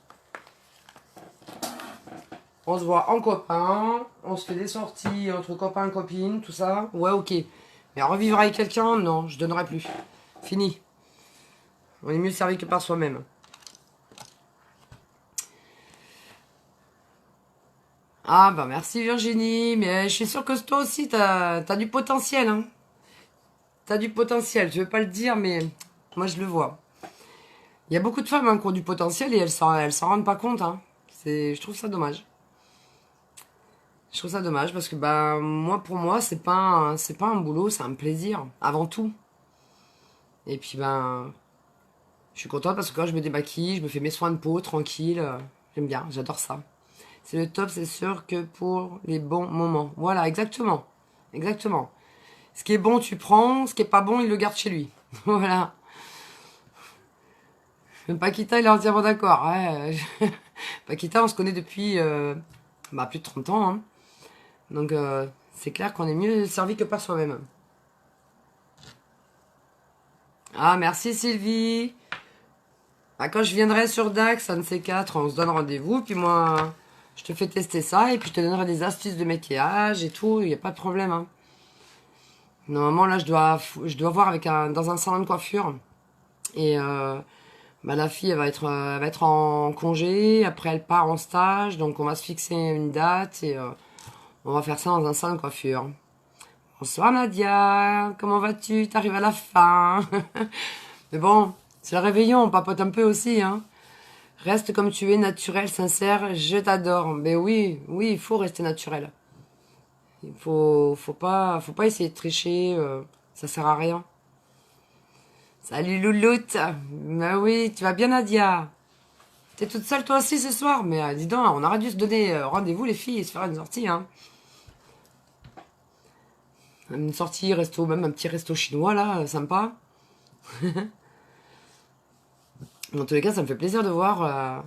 On se voit en copain, on se fait des sorties entre copains, copines, tout ça. Ouais, ok. Mais revivre avec quelqu'un, non, je donnerai plus. Fini. On est mieux servi que par soi-même. Ah bah merci Virginie, mais je suis sûre que toi aussi t'as du potentiel, hein. T'as du potentiel, je veux pas le dire, mais moi je le vois. Il y a beaucoup de femmes, hein, qui ont du potentiel et elles s'en rendent pas compte, hein. Je trouve ça dommage. Je trouve ça dommage parce que bah moi pour moi c'est pas un boulot, c'est un plaisir avant tout. Et puis ben je suis contente parce que quand je me démaquille, je me fais mes soins de peau tranquille, j'aime bien, j'adore ça. C'est le top, c'est sûr que pour les bons moments. Voilà, exactement. Exactement. Ce qui est bon, tu prends. Ce qui est pas bon, il le garde chez lui. Voilà. Paquita, il est entièrement d'accord. Ouais. Paquita, on se connaît depuis bah, plus de 30 ans, hein. Donc, c'est clair qu'on est mieux servi que par soi-même. Ah, merci Sylvie. Bah, quand je viendrai sur Dax, un de ces quatre, on se donne rendez-vous. Puis moi, je te fais tester ça. Et puis, je te donnerai des astuces de maquillage et tout. Il n'y a pas de problème, hein. Normalement, là, je dois voir dans un salon de coiffure. Et bah, la fille, elle va être en congé. Après, elle part en stage. Donc, on va se fixer une date. Et on va faire ça dans un salon de coiffure. Bonsoir Nadia. Comment vas-tu? T'arrives à la fin. Mais bon, c'est le réveillon. On papote un peu aussi, hein. Reste comme tu es, naturel, sincère. Je t'adore. Mais oui, oui, il faut rester naturel. Il faut pas essayer de tricher. Ça sert à rien. Salut Louloute. Bah oui, tu vas bien Nadia? T'es toute seule toi aussi ce soir? Mais dis donc, on aurait dû se donner rendez-vous les filles et se faire une sortie, hein. Une sortie resto, même un petit resto chinois là, sympa. Dans tous les cas, ça me fait plaisir de voir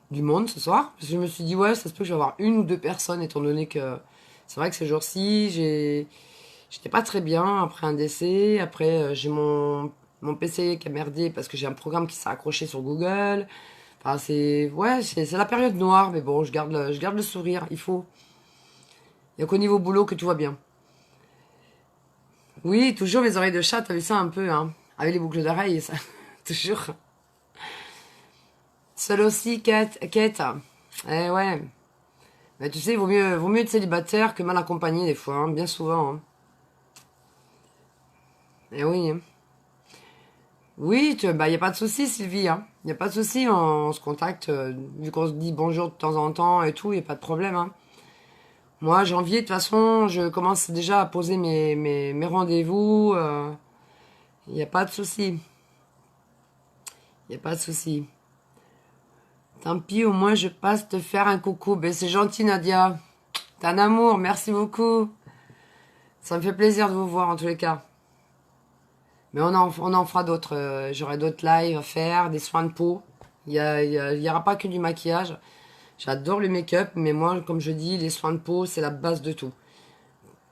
du monde ce soir. Parce que je me suis dit, ouais, ça se peut que je vais avoir une ou deux personnes, étant donné que c'est vrai que ces jours-ci, j'étais pas très bien après un décès. Après, j'ai mon PC qui a merdé parce que j'ai un programme qui s'est accroché sur Google. Enfin, c'est la période noire, mais bon, je garde le sourire, il faut. Il n'y a qu'au niveau boulot que tout va bien. Oui, toujours mes oreilles de chat, t'as vu ça un peu, hein, avec les boucles d'oreilles, ça. Toujours. Seule aussi, Kate. Eh ouais. Mais tu sais, vaut mieux être célibataire que mal accompagné des fois, hein, bien souvent, hein. Eh oui, hein. Oui, bah, y a pas de souci, Sylvie, hein. Y a pas de souci, on se contacte, vu qu'on se dit bonjour de temps en temps et tout, y a pas de problème, hein. Moi, janvier, de toute façon, je commence déjà à poser mes rendez-vous, y a pas de souci. Y a pas de souci. Tant pis, au moins je passe te faire un coucou. Ben c'est gentil Nadia. T'es un amour, merci beaucoup. Ça me fait plaisir de vous voir en tous les cas. Mais on en fera d'autres. J'aurai d'autres lives à faire, des soins de peau. Il y aura pas que du maquillage. J'adore le make-up, mais moi, comme je dis, les soins de peau, c'est la base de tout.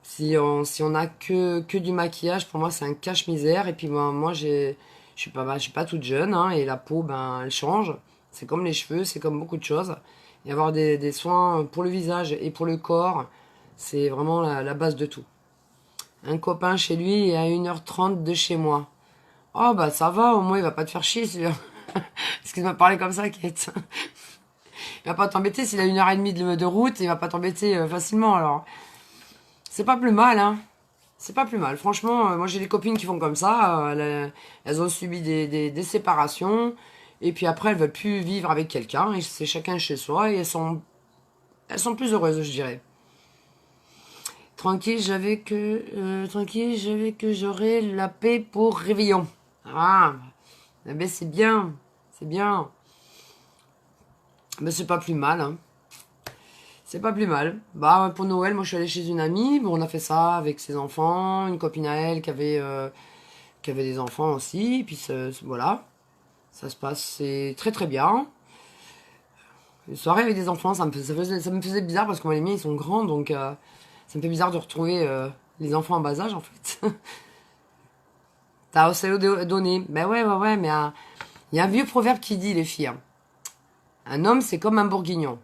Si on a que du maquillage, pour moi, c'est un cache-misère. Et puis moi je suis pas toute jeune, hein, et la peau, ben, elle change. C'est comme les cheveux, c'est comme beaucoup de choses. Et avoir des soins pour le visage et pour le corps, c'est vraiment la base de tout. Un copain chez lui est à 1h30 de chez moi. Oh bah ça va, au moins il va pas te faire chier. Excuse-moi de parler comme ça, Kate. Il va pas t'embêter s'il a 1h30 de route, il va pas t'embêter facilement alors. C'est pas plus mal, hein. C'est pas plus mal. Franchement, moi j'ai des copines qui font comme ça. Elles ont subi des séparations. Et puis après, elles veulent plus vivre avec quelqu'un. Et c'est chacun chez soi. Et elles sont plus heureuses, je dirais. Tranquille, j'avais que j'aurai la paix pour Réveillon. Ah, eh ben c'est bien. C'est bien. Mais c'est pas plus mal, hein. C'est pas plus mal. Bah, pour Noël, moi je suis allée chez une amie. Bon, on a fait ça avec ses enfants, une copine à elle qui avait des enfants aussi. Puis voilà, ça se passe très très bien. Une soirée avec des enfants, ça me faisait bizarre parce que moi les miens ils sont grands, donc ça me fait bizarre de retrouver les enfants en bas âge en fait. T'as osé donner. Ben ouais, mais il y a un vieux proverbe qui dit, les filles, hein, un homme c'est comme un bourguignon.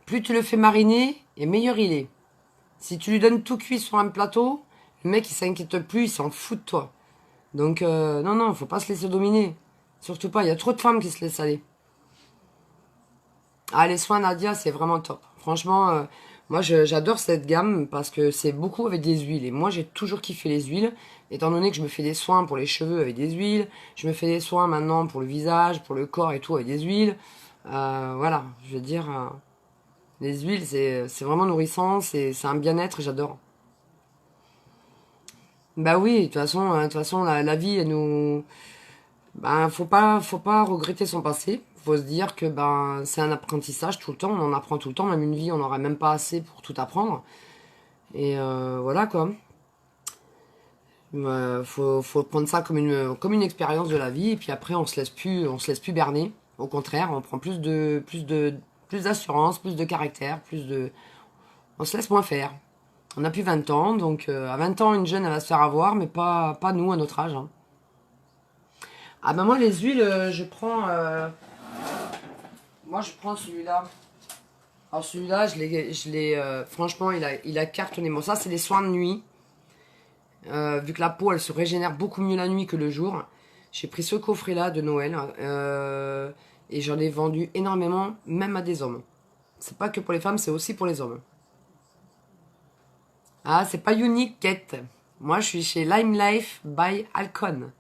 Plus tu le fais mariner, et meilleur il est. Si tu lui donnes tout cuit sur un plateau, le mec il s'inquiète plus, il s'en fout de toi. Donc non, faut pas se laisser dominer. Surtout pas, il y a trop de femmes qui se laissent aller. Ah, les soins Nadia, c'est vraiment top. Franchement, moi j'adore cette gamme parce que c'est beaucoup avec des huiles. Et moi j'ai toujours kiffé les huiles, étant donné que je me fais des soins pour les cheveux avec des huiles. Je me fais des soins maintenant pour le visage, pour le corps et tout avec des huiles. Voilà, je veux dire, les huiles c'est vraiment nourrissant, c'est un bien-être, j'adore. Bah oui, de toute façon la vie, elle nous... Ben, faut pas regretter son passé. Faut se dire que ben c'est un apprentissage tout le temps. On en apprend tout le temps. Même une vie, on n'aura même pas assez pour tout apprendre. Et voilà quoi. Faut prendre ça comme une expérience de la vie. Et puis après, on se laisse plus berner. Au contraire, on prend plus d'assurance, plus de caractère, on se laisse moins faire. On a plus 20 ans, donc à 20 ans, une jeune, elle va se faire avoir, mais pas nous à notre âge, hein. Ah ben moi, les huiles, moi je prends celui-là. Alors celui-là, franchement, il a cartonné. Bon, ça, c'est des soins de nuit. Vu que la peau, elle se régénère beaucoup mieux la nuit que le jour. J'ai pris ce coffret-là de Noël. Et j'en ai vendu énormément, même à des hommes. C'est pas que pour les femmes, c'est aussi pour les hommes. Ah, c'est pas Unique, Kate. Moi, je suis chez Lime Life by Alcon.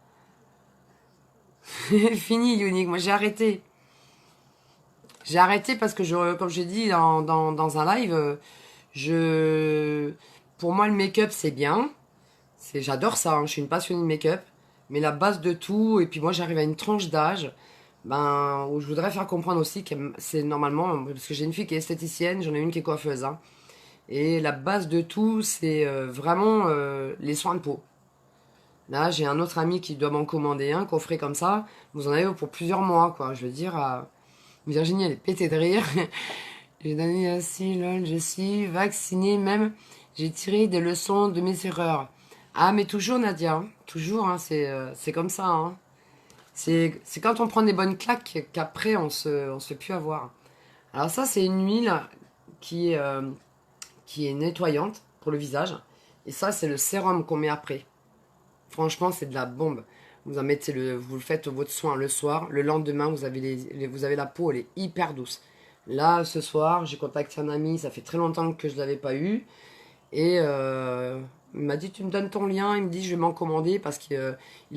Fini, Unique. Moi, j'ai arrêté. J'ai arrêté parce que, comme j'ai dit dans un live, je, pour moi, le make-up, c'est bien. J'adore ça, hein, je suis une passionnée de make-up. Mais la base de tout, et puis moi, j'arrive à une tranche d'âge, ben, où je voudrais faire comprendre aussi que c'est normalement, parce que j'ai une fille qui est esthéticienne, j'en ai une qui est coiffeuse, hein. Et la base de tout, c'est vraiment les soins de peau. Là, j'ai un autre ami qui doit m'en commander un coffret comme ça. Vous en avez pour plusieurs mois, quoi. Je veux dire, Virginie, elle est pétée de rire. J'ai donné aussi, lol, je suis vaccinée même. J'ai tiré des leçons de mes erreurs. Ah, mais toujours, Nadia, hein. Toujours, hein, c'est comme ça, hein. C'est quand on prend des bonnes claques qu'après on se fait plus avoir. Alors ça, c'est une huile qui, euh, qui est nettoyante pour le visage. Et ça, c'est le sérum qu'on met après. Franchement, c'est de la bombe. Vous le faites votre soin le soir. Le lendemain, vous avez la peau, elle est hyper douce. Là, ce soir, j'ai contacté un ami. Ça fait très longtemps que je l'avais pas eu. Et il m'a dit, tu me donnes ton lien. Il me dit, je vais m'en commander parce qu'il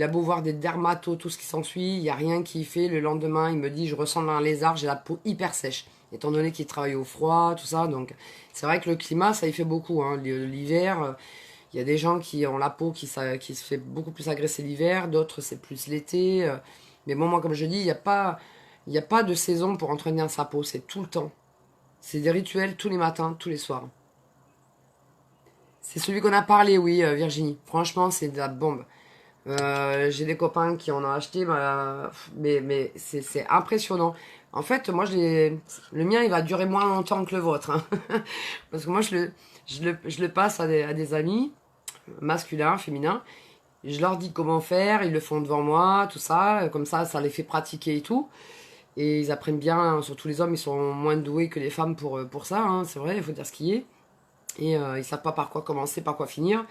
a beau voir des dermatos, tout ce qui s'ensuit. Il n'y a rien qui fait. Le lendemain, il me dit, je ressemble à un lézard. J'ai la peau hyper sèche. Étant donné qu'il travaille au froid, tout ça. Donc, c'est vrai que le climat, ça y fait beaucoup, hein. L'hiver, il y a des gens qui ont la peau qui se fait beaucoup plus agresser l'hiver, d'autres c'est plus l'été. Mais bon, moi, comme je dis, il y a pas de saison pour entretenir sa peau, c'est tout le temps. C'est des rituels tous les matins, tous les soirs. C'est celui qu'on a parlé, oui, Virginie. Franchement, c'est de la bombe. J'ai des copains qui en ont acheté, mais c'est impressionnant. En fait, moi, le mien, il va durer moins longtemps que le vôtre, hein. Parce que moi, je le passe à des amis, masculins, féminins. Je leur dis comment faire, ils le font devant moi, tout ça. Comme ça les fait pratiquer et tout. Et ils apprennent bien, hein, surtout les hommes, ils sont moins doués que les femmes pour ça, hein, c'est vrai, il faut dire ce qui est. Et ils savent pas par quoi commencer, par quoi finir.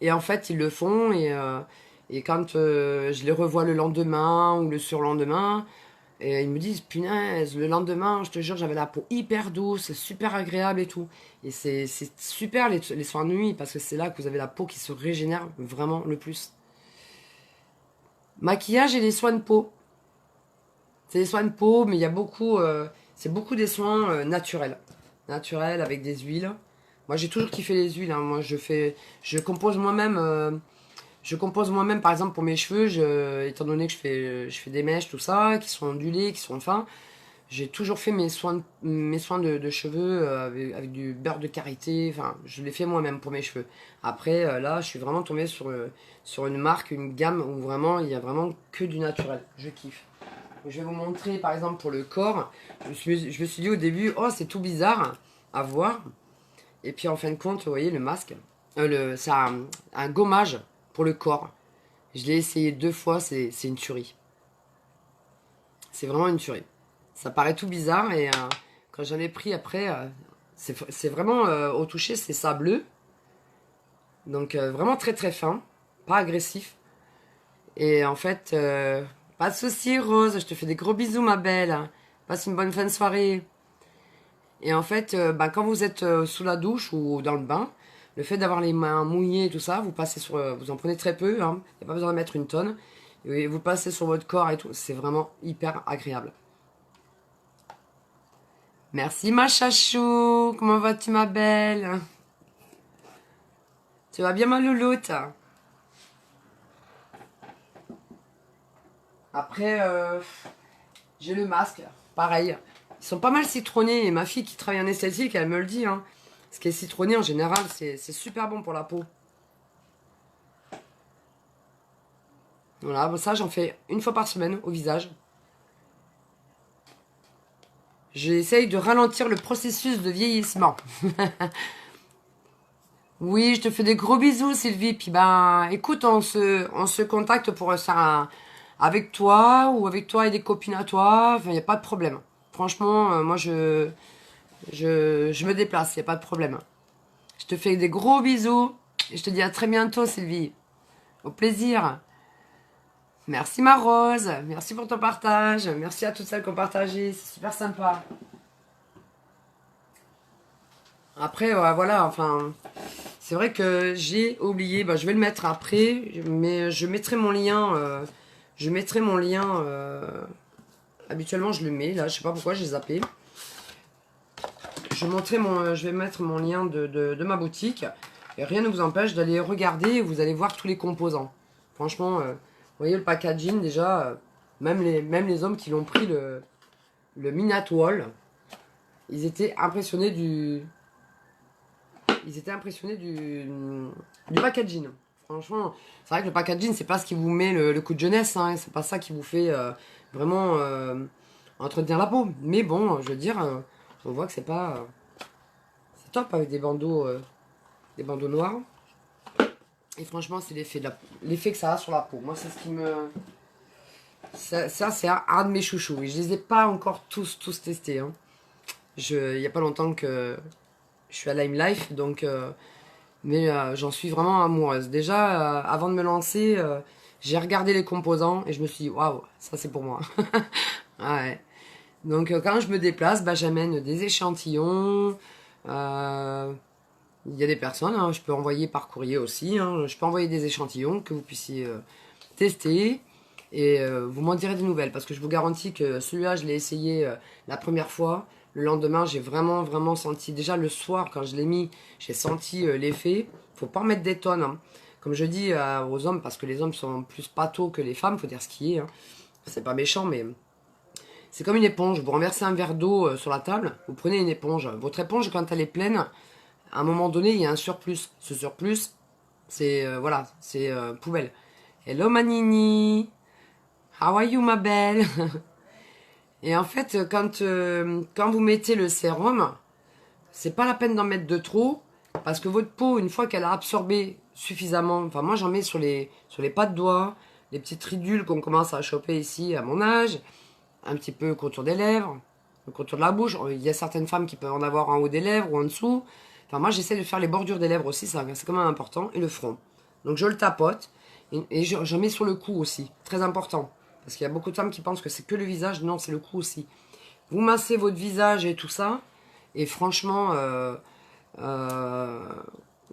Et en fait, ils le font. Et quand je les revois le lendemain ou le surlendemain, et ils me disent, punaise, le lendemain, je te jure, j'avais la peau hyper douce, super agréable et tout. Et c'est super les soins de nuit, parce que c'est là que vous avez la peau qui se régénère vraiment le plus. Maquillage et les soins de peau. C'est des soins de peau, mais il y a beaucoup, c'est beaucoup des soins naturels. Naturels avec des huiles. Moi, j'ai toujours kiffé les huiles, hein. Moi, je compose moi-même. Je compose moi-même, par exemple, pour mes cheveux, étant donné que je fais des mèches, tout ça, qui sont ondulées, qui sont fins. J'ai toujours fait mes soins de cheveux avec du beurre de karité. Enfin, je les fais moi-même pour mes cheveux. Après, là, je suis vraiment tombée sur une marque, une gamme où vraiment, il y a vraiment que du naturel. Je kiffe. Je vais vous montrer, par exemple, pour le corps. Je me suis dit au début, oh, c'est tout bizarre à voir. Et puis, en fin de compte, vous voyez, le masque, c'est un gommage pour le corps. Je l'ai essayé 2 fois, c'est une tuerie. C'est vraiment une tuerie. Ça paraît tout bizarre et quand j'en ai pris après, c'est vraiment au toucher, c'est sableux. Donc vraiment très très fin, pas agressif. Et en fait, pas de soucis Rose, je te fais des gros bisous ma belle. Passe une bonne fin de soirée. Et en fait, quand vous êtes sous la douche ou dans le bain, le fait d'avoir les mains mouillées et tout ça, vous en prenez très peu, hein. Il n'y a pas besoin de mettre une tonne. Et vous passez sur votre corps et tout, c'est vraiment hyper agréable. Merci ma chachou, comment vas-tu ma belle? Tu vas bien ma louloute? Après, j'ai le masque, pareil. Ils sont pas mal citronnés et ma fille qui travaille en esthétique, elle me le dit, hein. Ce qui est citronné en général, c'est super bon pour la peau. Voilà, bon, ça j'en fais une fois par semaine au visage. J'essaye de ralentir le processus de vieillissement. Oui, je te fais des gros bisous, Sylvie. Puis ben, écoute, on se contacte pour faire avec toi ou avec toi et des copines à toi. Enfin, il n'y a pas de problème. Franchement, moi, je me déplace, il n'y a pas de problème. Je te fais des gros bisous et je te dis à très bientôt, Sylvie. Au plaisir. Merci, ma Rose. Merci pour ton partage. Merci à toutes celles qui ont partagé. C'est super sympa. Après, voilà, enfin, c'est vrai que j'ai oublié, je vais le mettre après, mais je mettrai mon lien, habituellement je le mets, là, je sais pas pourquoi j'ai zappé. Je vais mettre mon lien de ma boutique, et rien ne vous empêche d'aller regarder, et vous allez voir tous les composants. Franchement, vous voyez le packaging déjà, même les hommes qui l'ont pris, le Minatwall, ils étaient impressionnés du packaging. Franchement, c'est vrai que le packaging, c'est pas ce qui vous met le coup de jeunesse, hein. C'est pas ça qui vous fait vraiment entretenir la peau. Mais bon, je veux dire, on voit que c'est pas. C'est top avec des bandeaux noirs. Et franchement, c'est l'effet que ça a sur la peau. Moi, c'est ce qui me. Ça c'est un de mes chouchous. Et je les ai pas encore tous testés, hein. Il y a pas longtemps que je suis à Lime Life, donc mais j'en suis vraiment amoureuse. Déjà, avant de me lancer, j'ai regardé les composants et je me suis dit, waouh, ça c'est pour moi. Ouais. Donc quand je me déplace, j'amène des échantillons. Il y a des personnes, hein, je peux envoyer par courrier aussi, hein. Je peux envoyer des échantillons que vous puissiez tester. Et vous m'en direz des nouvelles, parce que je vous garantis que celui-là, je l'ai essayé la première fois. Le lendemain, j'ai vraiment, vraiment senti, déjà le soir, quand je l'ai mis, j'ai senti l'effet. Faut pas en mettre des tonnes, hein. Comme je dis aux hommes, parce que les hommes sont plus pâteaux que les femmes, faut dire ce qui est, hein. C'est pas méchant, mais c'est comme une éponge. Vous renversez un verre d'eau sur la table, vous prenez une éponge. Votre éponge, quand elle est pleine, à un moment donné, il y a un surplus. Ce surplus, c'est voilà, c'est poubelle. Hello Manini, how are you ma belle? Et en fait, quand vous mettez le sérum, c'est pas la peine d'en mettre de trop, parce que votre peau, une fois qu'elle a absorbé suffisamment, enfin moi j'en mets sur les pas de doigts, les petites ridules qu'on commence à choper ici à mon âge, un petit peu contour des lèvres, le contour de la bouche. Il y a certaines femmes qui peuvent en avoir en haut des lèvres ou en dessous. Enfin moi j'essaie de faire les bordures des lèvres aussi, c'est quand même important, et le front. Donc je le tapote, et j'en mets sur le cou aussi, très important. Parce qu'il y a beaucoup de femmes qui pensent que c'est que le visage, non c'est le cou aussi. Vous massez votre visage et tout ça, et franchement, euh,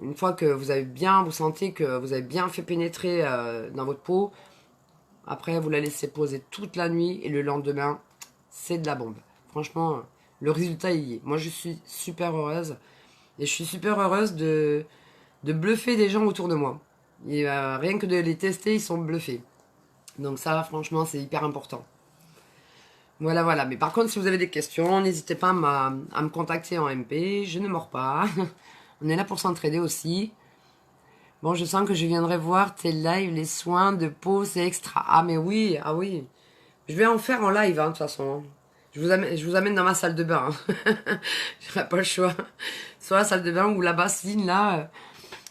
une fois que vous sentez que vous avez bien fait pénétrer dans votre peau, après vous la laissez poser toute la nuit et le lendemain, c'est de la bombe. Franchement, le résultat il y est. Moi je suis super heureuse et je suis super heureuse de bluffer des gens autour de moi. Et, rien que de les tester, ils sont bluffés. Donc ça, franchement, c'est hyper important. Voilà, voilà. Mais par contre, si vous avez des questions, n'hésitez pas à me contacter en MP. Je ne mords pas. On est là pour s'entraider aussi. Bon, je sens que je viendrai voir tes lives, les soins de peau, c'est extra. Ah, mais oui, ah oui. Je vais en faire en live, hein, de toute façon. Je vous amène dans ma salle de bain. Hein. J'aurai pas le choix. Soit la salle de bain ou la bassine, là.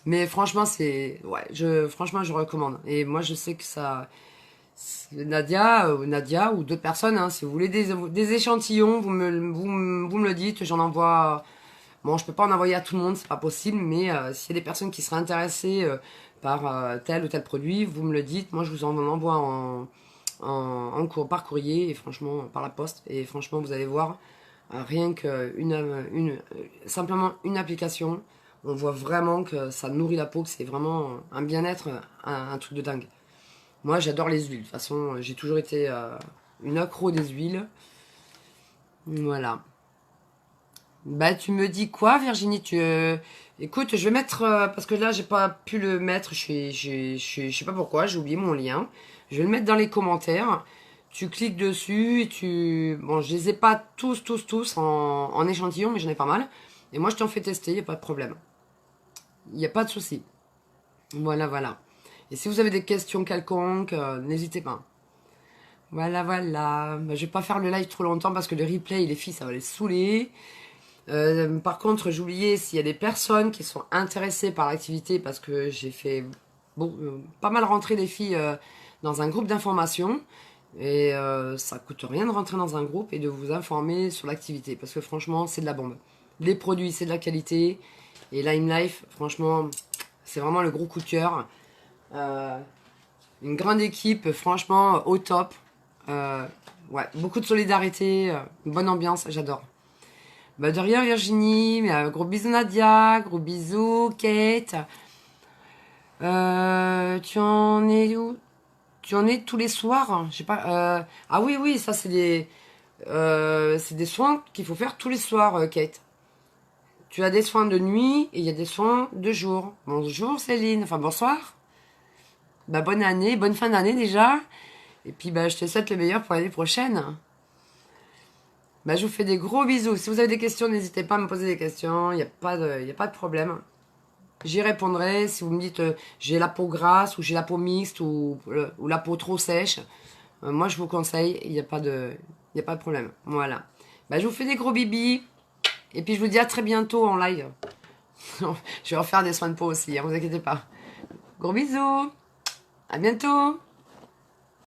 Mais franchement, franchement, je recommande. Et moi, je sais que ça... Nadia ou d'autres personnes, hein, si vous voulez des échantillons, vous me le dites, j'en envoie. Bon, je peux pas en envoyer à tout le monde, c'est pas possible, mais s'il y a des personnes qui seraient intéressées par tel ou tel produit, vous me le dites. Moi, je vous en envoie par courrier et franchement par la poste. Et franchement, vous allez voir, rien que simplement une application, on voit vraiment que ça nourrit la peau, que c'est vraiment un bien-être, un truc de dingue. Moi, j'adore les huiles. De toute façon, j'ai toujours été une accro des huiles. Voilà. Bah, tu me dis quoi, Virginie? Écoute, je vais mettre... parce que là, j'ai pas pu le mettre. Je sais pas pourquoi, j'ai oublié mon lien. Je vais le mettre dans les commentaires. Tu cliques dessus et tu... Bon, je les ai pas tous en échantillon, mais j'en ai pas mal. Et moi, je t'en fais tester, y a pas de problème. Y a pas de souci. Voilà, voilà. Et si vous avez des questions quelconques, n'hésitez pas. Voilà, voilà. Bah, je vais pas faire le live trop longtemps parce que le replay, les filles, ça va les saouler. Par contre, j'oubliais s'il y a des personnes qui sont intéressées par l'activité parce que j'ai fait pas mal rentrer des filles dans un groupe d'information. Et ça coûte rien de rentrer dans un groupe et de vous informer sur l'activité parce que franchement, c'est de la bombe. Les produits, c'est de la qualité. Et Lime Life, franchement, c'est vraiment le gros coup de cœur. Une grande équipe, franchement, au top. Ouais, beaucoup de solidarité, une bonne ambiance, j'adore. Bah de rien Virginie, mais, gros bisous Nadia, gros bisous Kate. Tu en es où? Tu en es tous les soirs? Je sais pas. Ah oui, oui, ça c'est des soins qu'il faut faire tous les soirs, Kate. Tu as des soins de nuit et il y a des soins de jour. Bonjour Céline, enfin bonsoir. Bah bonne année, bonne fin d'année déjà. Et puis bah je te souhaite le meilleur pour l'année prochaine. Bah je vous fais des gros bisous. Si vous avez des questions, n'hésitez pas à me poser des questions. Il n'y a pas de problème. J'y répondrai. Si vous me dites j'ai la peau grasse ou j'ai la peau mixte ou la peau trop sèche, moi je vous conseille. Il n'y a pas de problème. Voilà. Bah je vous fais des gros bibis. Et puis je vous dis à très bientôt en live. Je vais refaire des soins de peau aussi, hein, vous inquiétez pas. Gros bisous. À bientôt.